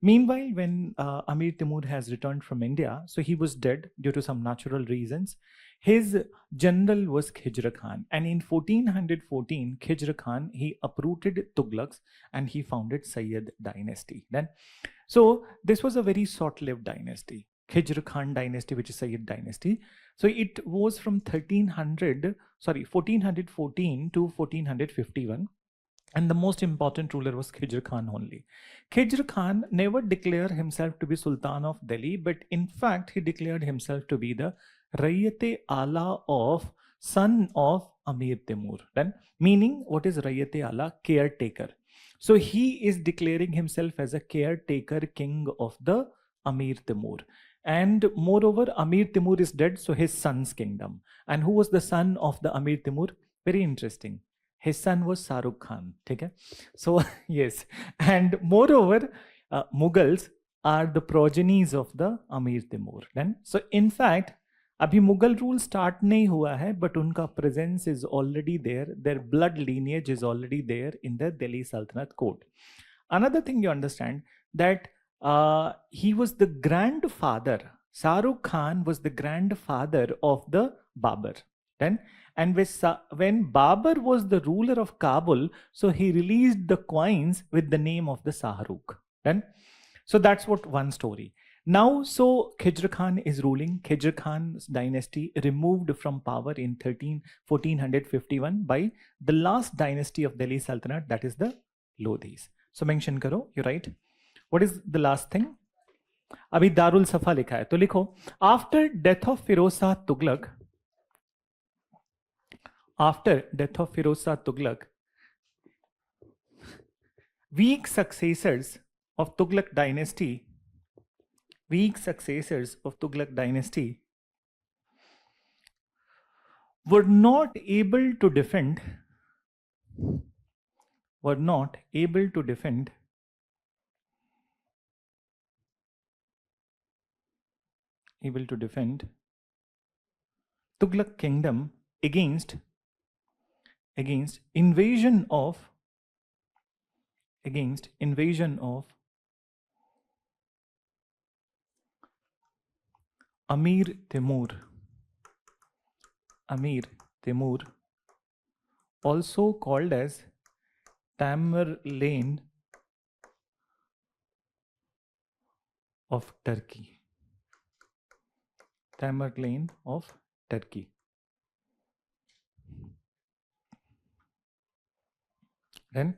Meanwhile, when Amir Timur has returned from India, so he was dead due to some natural reasons. His general was Khijr Khan, and in 1414, Khijr Khan he uprooted Tughlaqs and he founded Sayyid dynasty. Then, so this was a very short-lived dynasty, Khijr Khan dynasty, which is Sayyid dynasty. So it was from 1414 to 1451. And the most important ruler was Khijr Khan only. Khijr Khan never declared himself to be Sultan of Delhi, but in fact, he declared himself to be the Rayyate Ala of son of Amir Timur. Then, meaning, what is Rayyate Ala? Caretaker. So he is declaring himself as a caretaker king of the Amir Timur. And moreover, Amir Timur is dead, so his son's kingdom. And who was the son of the Amir Timur? Very interesting. His son was Shahrukh Khan. Okay? So, yes. And moreover, Mughals are the progenies of the Amir Timur. Then, so in fact, अभी Mughal rule start नहीं हुआ है but उनका presence is already there blood lineage is already there in the Delhi सल्तनत court another thing you understand that he was the grandfather. Shahrukh Khan was the grandfather of the Babur. Then, and when Babur was the ruler of Kabul, so he released the coins with the name of the Shahrukh. Then, so that's what one story. Now, so Khijr Khan is ruling. Khijr Khan's dynasty removed from power in 1451 by the last dynasty of Delhi Sultanate, that is the Lodhis. So mention karo, you write. What is the last thing? अभी दारुल सफा लिखा है तो लिखो after death of Firoz Shah Tughlaq, weak successors of Tughlaq dynasty were not able to defend Tughlaq kingdom against invasion of Amir Timur, also called as Tamerlane of Turkey. Tamerlane of Turkey. Then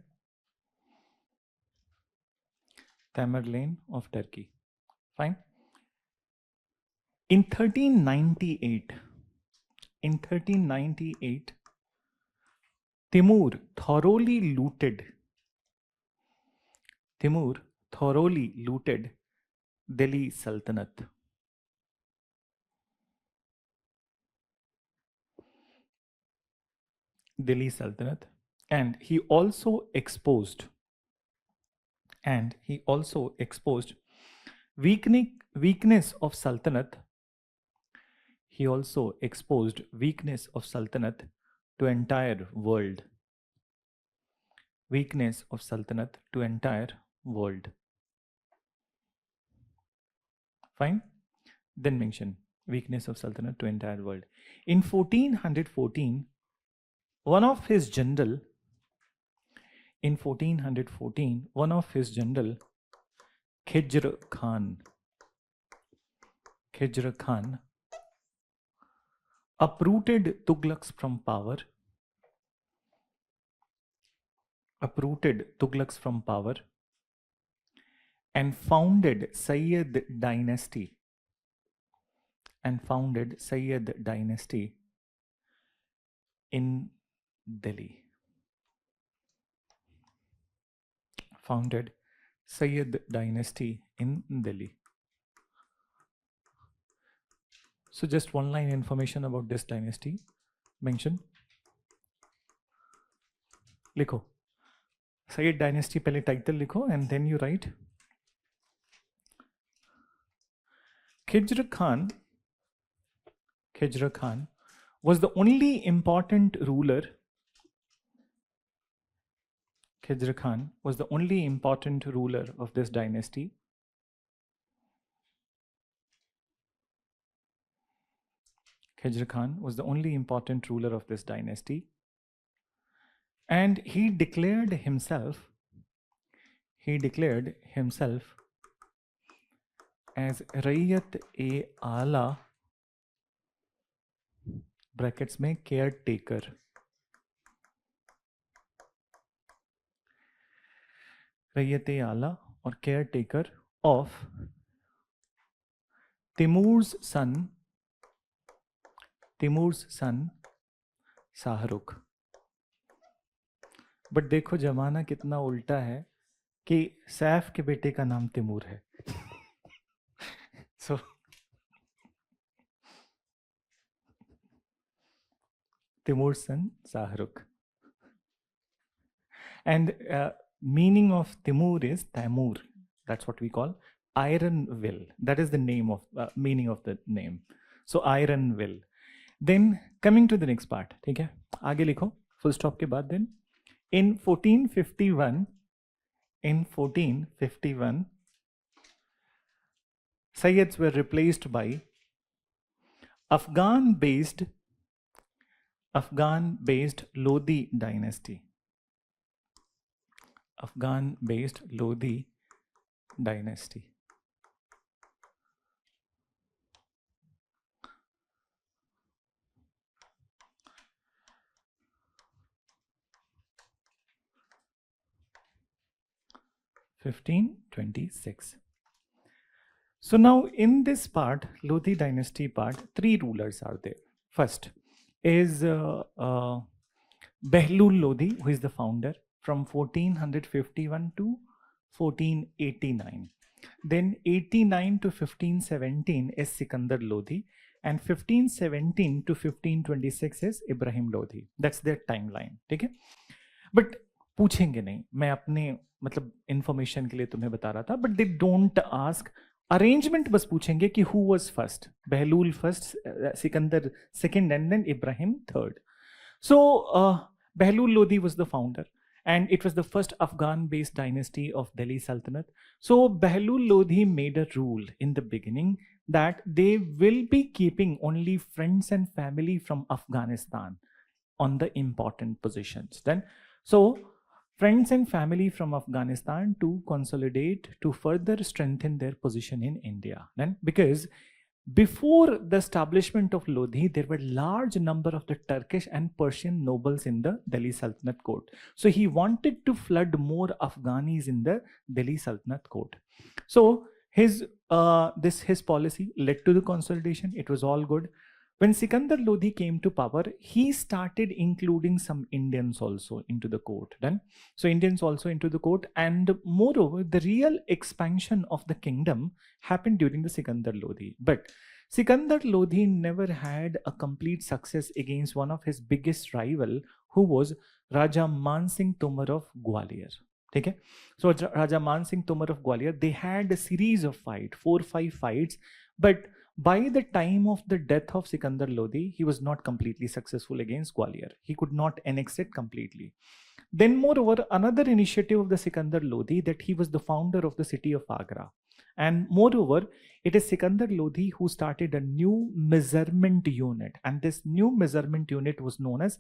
Tamerlane of Turkey. Fine. In 1398, Timur thoroughly looted Delhi Sultanate. And he also exposed weakness of Sultanate. He also exposed weakness of Sultanate to entire world. Fine. Then mention weakness of Sultanate to entire world. In 1414, one of his general, Khijr Khan, uprooted Tughlaqs from power, and founded Sayyid dynasty. In Delhi. Founded Sayyid dynasty in Delhi. So just one line information about this dynasty. Mention लिखो, Sayyid dynasty पहले title लिखो and then you write Khizr Khan was the only important ruler. Khizr Khan was the only important ruler of this dynasty. Khizr Khan was the only important ruler of this dynasty. And he declared himself as Rayyat-e-Ala, brackets में caretaker. Rayyat-e-Ala or caretaker of Timur's son Shahrukh. But देखो जमाना कितना उल्टा है कि सैफ के बेटे का नाम तिमूर है. So Timur's son Shahrukh. And meaning of Timur is Taimur. That's what we call iron will. That is the name of meaning of the name. So iron will. Then coming to the next part. ठीक है, आगे लिखो full stop के बाद. Then in 1451 Sayyids were replaced by Afghan-based Lodi dynasty. Afghan-based Lodi dynasty. (1526). So now in this part, Lodi dynasty part, 3 rulers are there. First is Behlul Lodi, who is the founder from 1451 to 1489. Then 89 to 1517 is Sikandar Lodi, and 1517 to 1526 is Ibrahim Lodi. That's their timeline. ठीक है, but पूछेंगे नहीं, मैं अपने मतलब information के लिए तुम्हें बता रहा था, but they don't ask arrangement, बस पूछेंगे कि who was first. Bahlul first, Sikandar second, and then Ibrahim third. So Behlul Lodi was the founder, and it was the first Afghan-based dynasty of Delhi Sultanate. So Behlul Lodi made a rule in the beginning that they will be keeping only friends and family from Afghanistan on the important positions. Then, so friends and family from Afghanistan to consolidate, to further strengthen their position in India. Then, because before the establishment of Lodi, there were large number of the Turkish and Persian nobles in the Delhi Sultanate court. So he wanted to flood more Afghanis in the Delhi Sultanate court. So his policy led to the consolidation. It was all good. When Sikandar Lodi came to power, he started including some Indians also into the court. Then, so Indians also into the court, and moreover, the real expansion of the kingdom happened during the Sikandar Lodi. But Sikandar Lodi never had a complete success against one of his biggest rival, who was Raja Man Singh Tomar of Gwalior. Okay? So Raja Man Singh Tomar of Gwalior, they had a series of fights, 4 or 5 fights, but by the time of the death of Sikandar Lodi, he was not completely successful against Gwalior. He could not annex it completely. Then moreover, another initiative of the Sikandar Lodi, that he was the founder of the city of Agra. And moreover, it is Sikandar Lodi who started a new measurement unit. And this new measurement unit was known as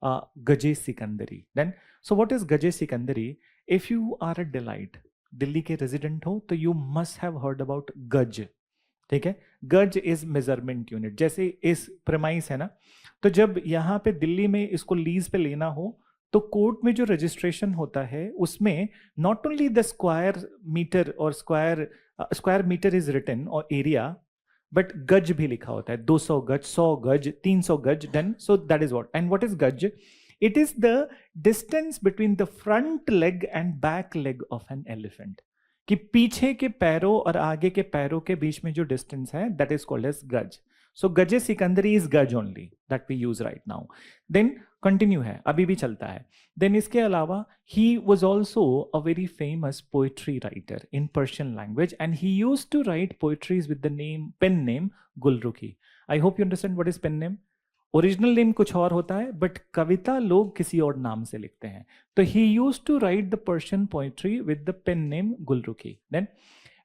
Gaje Sikandari. Then, so what is Gaje Sikandari? If you are a Delite, Delhi के resident हो, तो you must have heard about Gaj. ठीक है, गज is measurement unit. जैसे इस premise है ना, तो जब यहाँ पे दिल्ली में इसको लीज पे लेना हो, तो कोर्ट में जो रजिस्ट्रेशन होता है उसमें not only the square metre और स्क्वायर मीटर इज रिटन और एरिया, बट गज भी लिखा होता है. 200 गज, 100 गज, 300 गज. Done. So that is what. And what is गज? It is the distance between the front leg and back leg of an elephant. कि पीछे के पैरों और आगे के पैरों के बीच में जो डिस्टेंस है, दैट इज कॉल्ड एज गज. So Gaje Sikandari is Gaj only that we use right now. Then continue है, अभी भी चलता है. Then इसके अलावा he was also a very famous poetry writer in Persian language, and he used to write poetries with the pen name Gulrukhi. I hope you understand what is pen name. Original name कुछ और होता है, but कविता लोग किसी और नाम से लिखते हैं. तो he use to write the Persian poetry with the pen name Gulrukhi. Then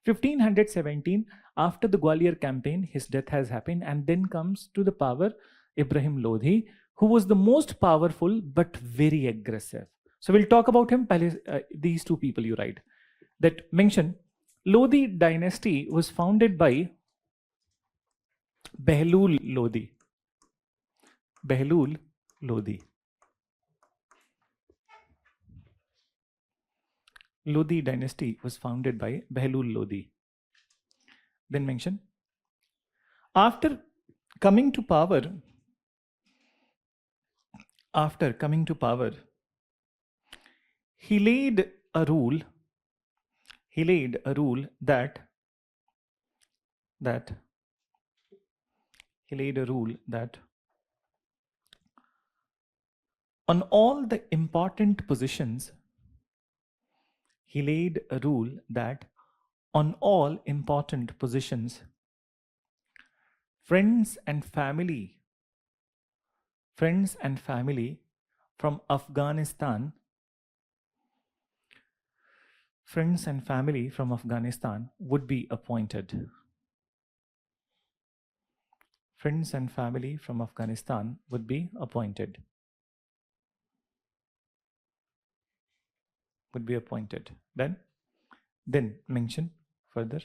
1517, after the Gwalior campaign, his death has happened, and then comes to the power Ibrahim Lodhi, who was the most powerful but very aggressive. So we'll talk about him. These two people you write that mention. Lodhi dynasty was founded by Behlul Lodhi. Behlul Lodhi. Lodhi dynasty was founded by Behlul Lodhi. Then mention, after coming to power, he laid a rule that on all the important positions, friends and family from Afghanistan would be appointed. Friends and family from Afghanistan would be appointed. Then mention further.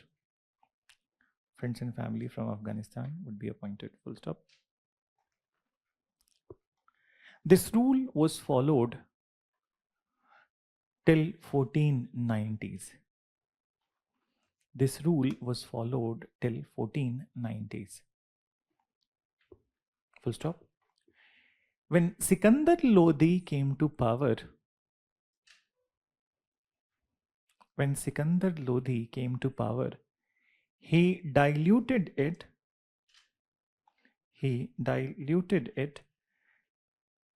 Friends and family from Afghanistan would be appointed. Full stop. This rule was followed till 1490s. This rule was followed till 1490s. Full stop. When Sikandar Lodhi came to power, he diluted it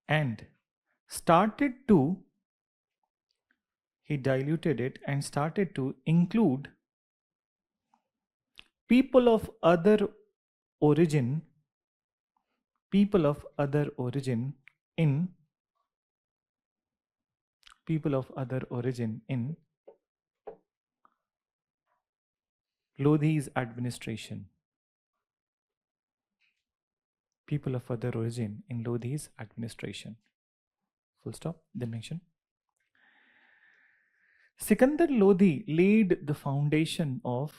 and started to include people of other origin in Lodhi's administration. People of other origin in Lodhi's administration. Full stop. Then mention. Sikandar Lodhi laid the foundation of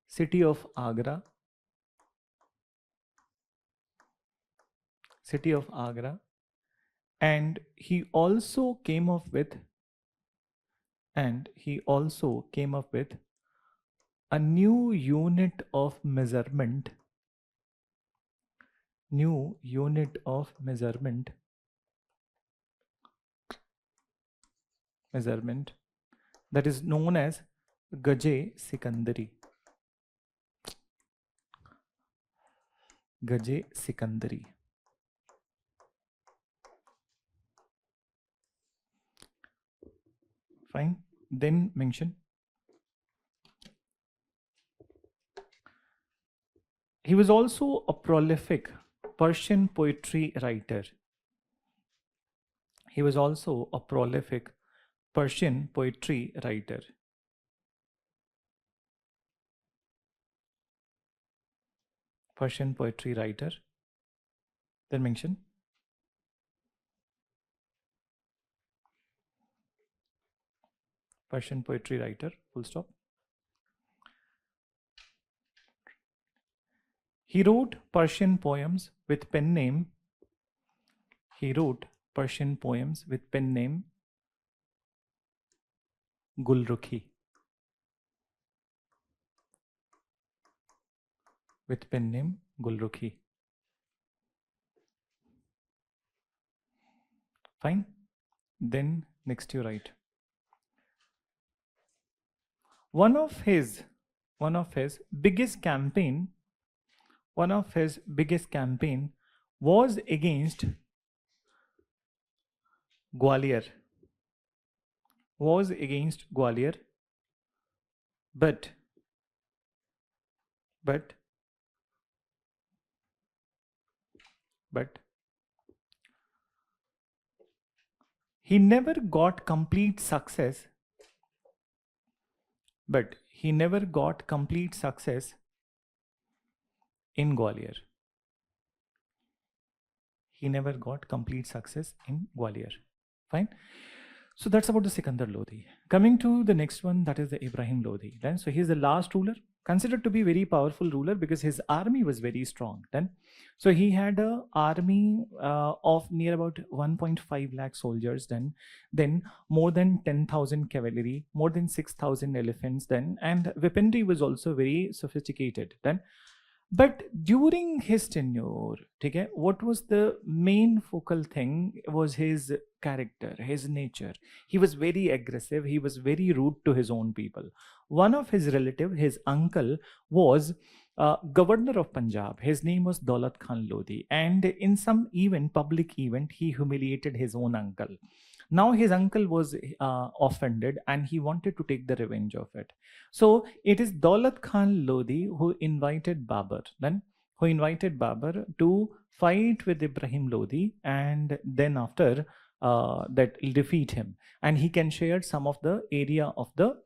city of Agra, and he also came up with a new unit of measurement that is known as Gaje Sikandari. Fine. Then mention, he was also a prolific Persian poetry writer. Persian poetry writer. Then mention, Persian poetry writer. Full stop. He wrote Persian poems with pen name. Gulrukhi. Fine. Then next you write, One of his one of his biggest campaign one of his biggest campaign was against Gwalior was against Gwalior, but but but he never got complete success but he never got complete success in Gwalior. He never got complete success in Gwalior. Fine. So that's about the Sikandar Lodi. Coming to the next one, that is the Ibrahim Lodi. Then, so he's the last ruler, considered to be very powerful ruler because his army was very strong. Then, so he had a army of near about 1.5 lakh soldiers. Then more than 10,000 cavalry, more than 6,000 elephants. Then, and weaponry was also very sophisticated. Then, but during his tenure, okay, what was the main focal thing was his character, his nature. He was very aggressive. He was very rude to his own people. One of his relative, his uncle, was governor of Punjab. His name was Daulat Khan Lodi. And in some event, public event, he humiliated his own uncle. Now his uncle was offended and he wanted to take the revenge of it. So it is Daulat Khan Lodi who invited Babur, to fight with Ibrahim Lodi, and then after that defeat him, and he can share some of the area of the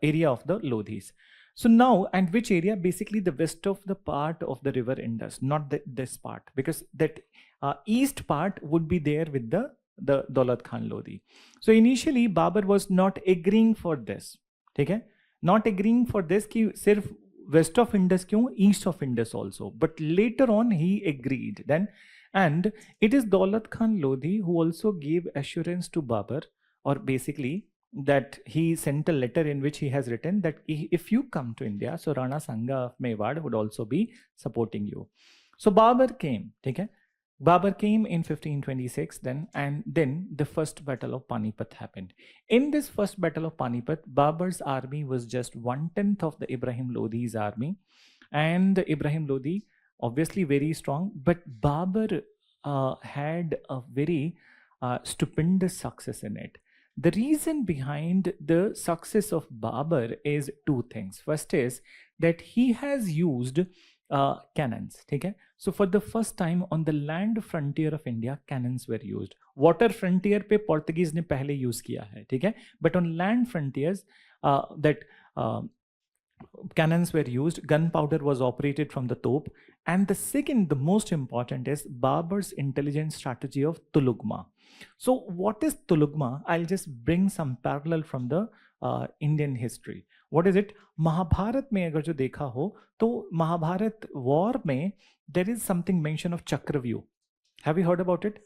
area of the Lodhis. So now, and which area? Basically, the west of the part of the river Indus, not this part, because that east part would be there with the Daulat Khan Lodi. So initially, Babur was not agreeing for this. ठीक है, not agreeing for this कि सिर्फ west of Indus क्यों, east of Indus also. But later on he agreed then, and it is Daulat Khan Lodi who also gave assurance to Babur, or basically that he sent a letter in which he has written that if you come to India, so Rana Sanga of Mewad would also be supporting you. So Babur came, ठीक है. Babur came in 1526 then, and then the first battle of Panipat happened. In this first battle of Panipat, Babur's army was just 1/10 of the Ibrahim Lodi's army, and Ibrahim Lodi obviously very strong, but Babur had a very stupendous success in it. The reason behind the success of Babur is two things. First is that he has used cannons. Okay? So for the first time on the land frontier of India, cannons were used. Water frontier पे Portuguese ने पहले use किया है, ठीक है? But on land frontiers, that cannons were used. Gunpowder was operated from the top. And the second, the most important, is Babur's intelligent strategy of Tulugma. So what is Tulugma? I'll just bring some parallel from the Indian history. What is it? Mahabharat में अगर जो देखा हो तो Mahabharat war में there is something mention of Chakravyuh. Have you heard about it?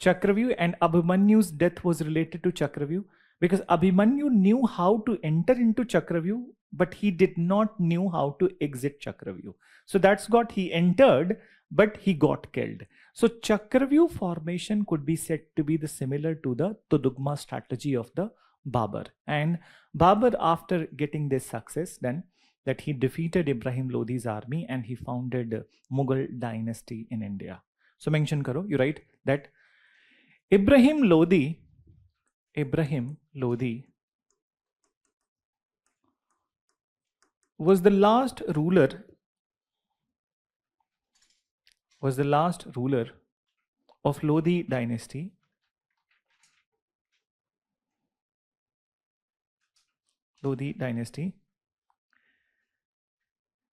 Chakravyuh, and Abhimanyu's death was related to Chakravyuh because Abhimanyu knew how to enter into Chakravyuh, but he did not knew how to exit Chakravyuh. So that's got he entered, but he got killed. So Chakravyuh formation could be said to be the similar to the Tudugma strategy of the Babur. And Babur, after getting this success, then that he defeated Ibrahim Lodi's army and he founded Mughal dynasty in India. So mention karo, you write that Ibrahim Lodi was the last ruler of Lodi dynasty. Lodi dynasty.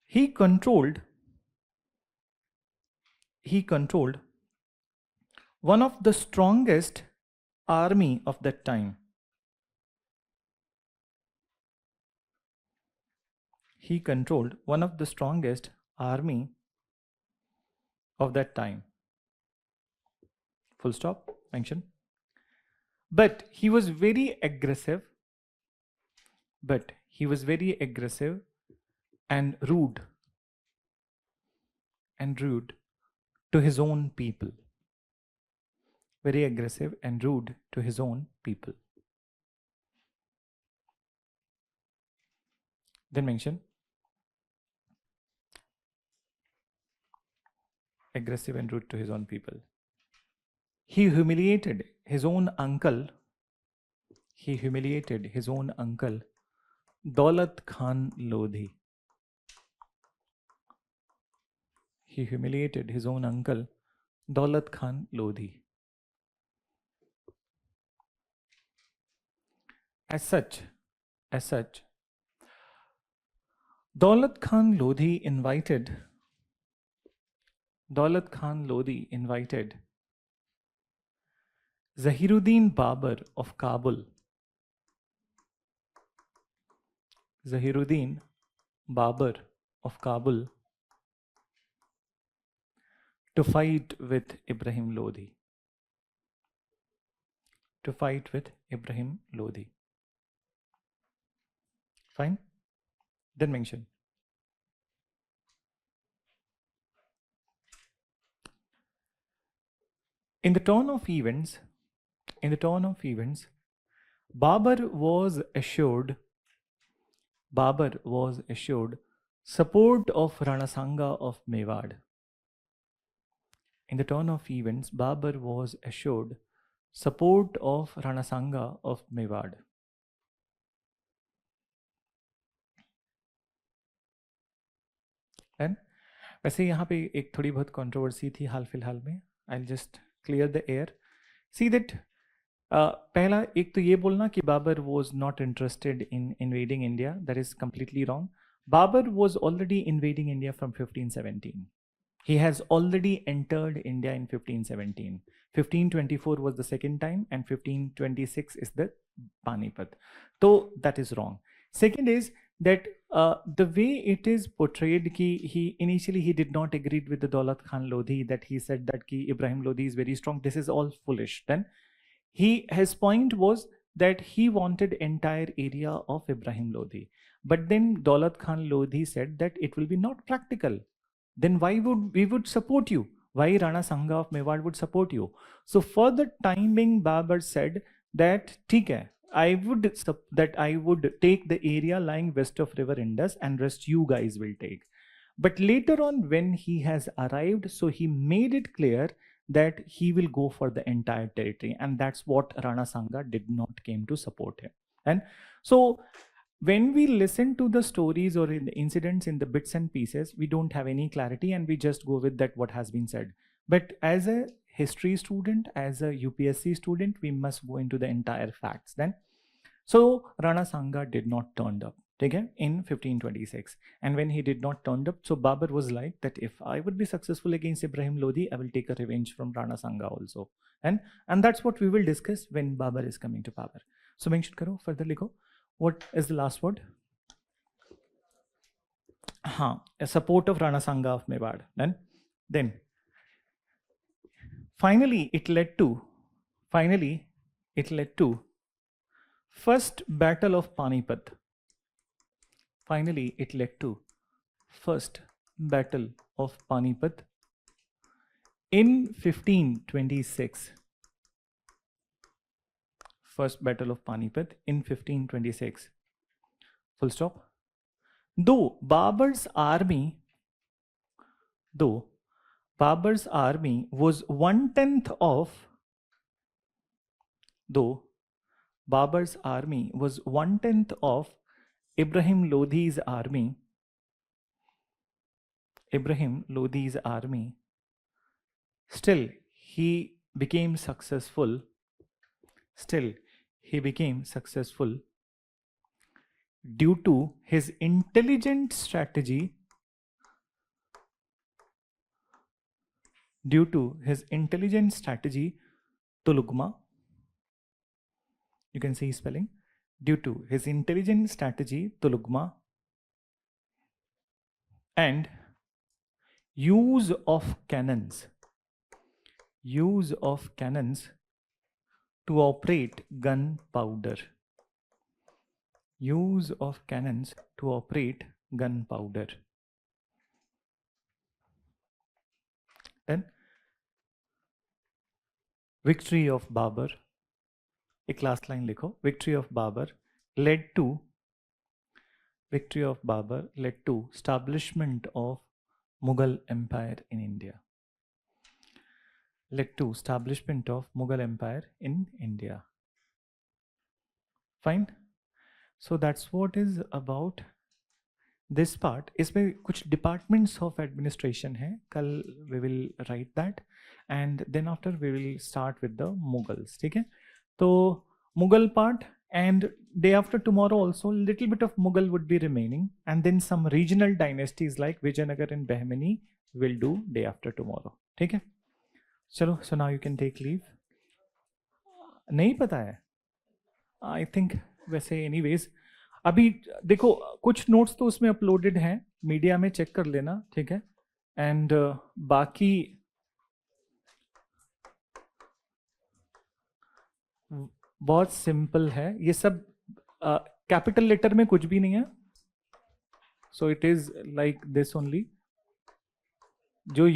He controlled one of the strongest army of that time. He controlled one of the strongest army of that time. Full stop, mention. But he was very aggressive. And rude to his own people. Very aggressive and rude to his own people. Then mention aggressive and rude to his own people. He humiliated his own uncle. He humiliated his own uncle, Daulat Khan Lodhi. He humiliated his own uncle, Daulat Khan Lodhi. As such, as such, Daulat Khan Lodhi invited Zahiruddin Babar of Kabul. Zahiruddin Babar of Kabul to fight with Ibrahim Lodhi. To fight with Ibrahim Lodhi. Fine? Then mention. In the turn of events, Babur was assured support of Rana Sangha of Mewad. In the turn of events, Babur was assured support of Rana Sangha of Mewad. And वैसे यहाँ पे एक थोड़ी बहुत controversy थी हाल फिलहाल में. I'll just clear the air. See that पहला एक तो ये बोलना कि Babar was not interested in invading India, that is completely wrong. Babur was already invading India from 1517. He has already entered India in 1517. 1524 was the second time and 1526 is the Panipat. So that is wrong. Second is that the way it is portrayed ki he initially he did not agree with the Daulat Khan Lodhi, that he said that ki Ibrahim Lodhi is very strong. This is all foolish. Then his point was that he wanted entire area of Ibrahim Lodhi. But then Daulat Khan Lodhi said that it will be not practical. Then why would we would support you? Why Rana Sangha of Mewad would support you? So for the timing, Babur said that ठीक है, I would take the area lying west of River Indus and rest you guys will take. But later on, when he has arrived, so he made it clear that he will go for the entire territory, and that's what Rana Sangha did not came to support him. And so when we listen to the stories or in the incidents in the bits and pieces, we don't have any clarity and we just go with that what has been said. But as a history student, as a UPSC student, we must go into the entire facts then. So Rana Sangha did not turn up again in 1526. And when he did not turn up, so Babur was like that if I would be successful against Ibrahim Lodhi, I will take a revenge from Rana Sangha also. And that's what we will discuss when Babur is coming to power. So mention karo, further likho. What is the last word? A support of Rana Sangha of Mewad. Then finally it led to First Battle of Panipat. Finally it led to First Battle of Panipat in 1526. First Battle of Panipat in 1526. Full stop. Though Babur's army was 1/10 of Ibrahim Lodhi's army, still he became successful due to his intelligent strategy Tulugma. You can see spelling. Due to his intelligent strategy Tulugma and use of cannons to operate gunpowder. Then victory of Babur. एक last line लिखो. Victory of Babur led to victory of Babur led to establishment of Mughal Empire in India. Led to establishment of Mughal Empire in India. Fine. So that's what is about this part. इसमें कुछ departments of administration है. कल we will write that, and then after we will start with the Mughals. ठीक है? तो Mughal part, and day after tomorrow also little bit of Mughal would be remaining, and then some regional dynasties like Vijayanagar and Bahmani will do day after tomorrow. ठीक है? चलो, so now you can take leave. नहीं पता है? I think वैसे anyways अभी देखो कुछ नोट्स तो उसमें अपलोडेड हैं, मीडिया में चेक कर लेना, ठीक है? एंड बाकी बहुत सिंपल है ये सब, कैपिटल लेटर में कुछ भी नहीं है, so it is like this only. जो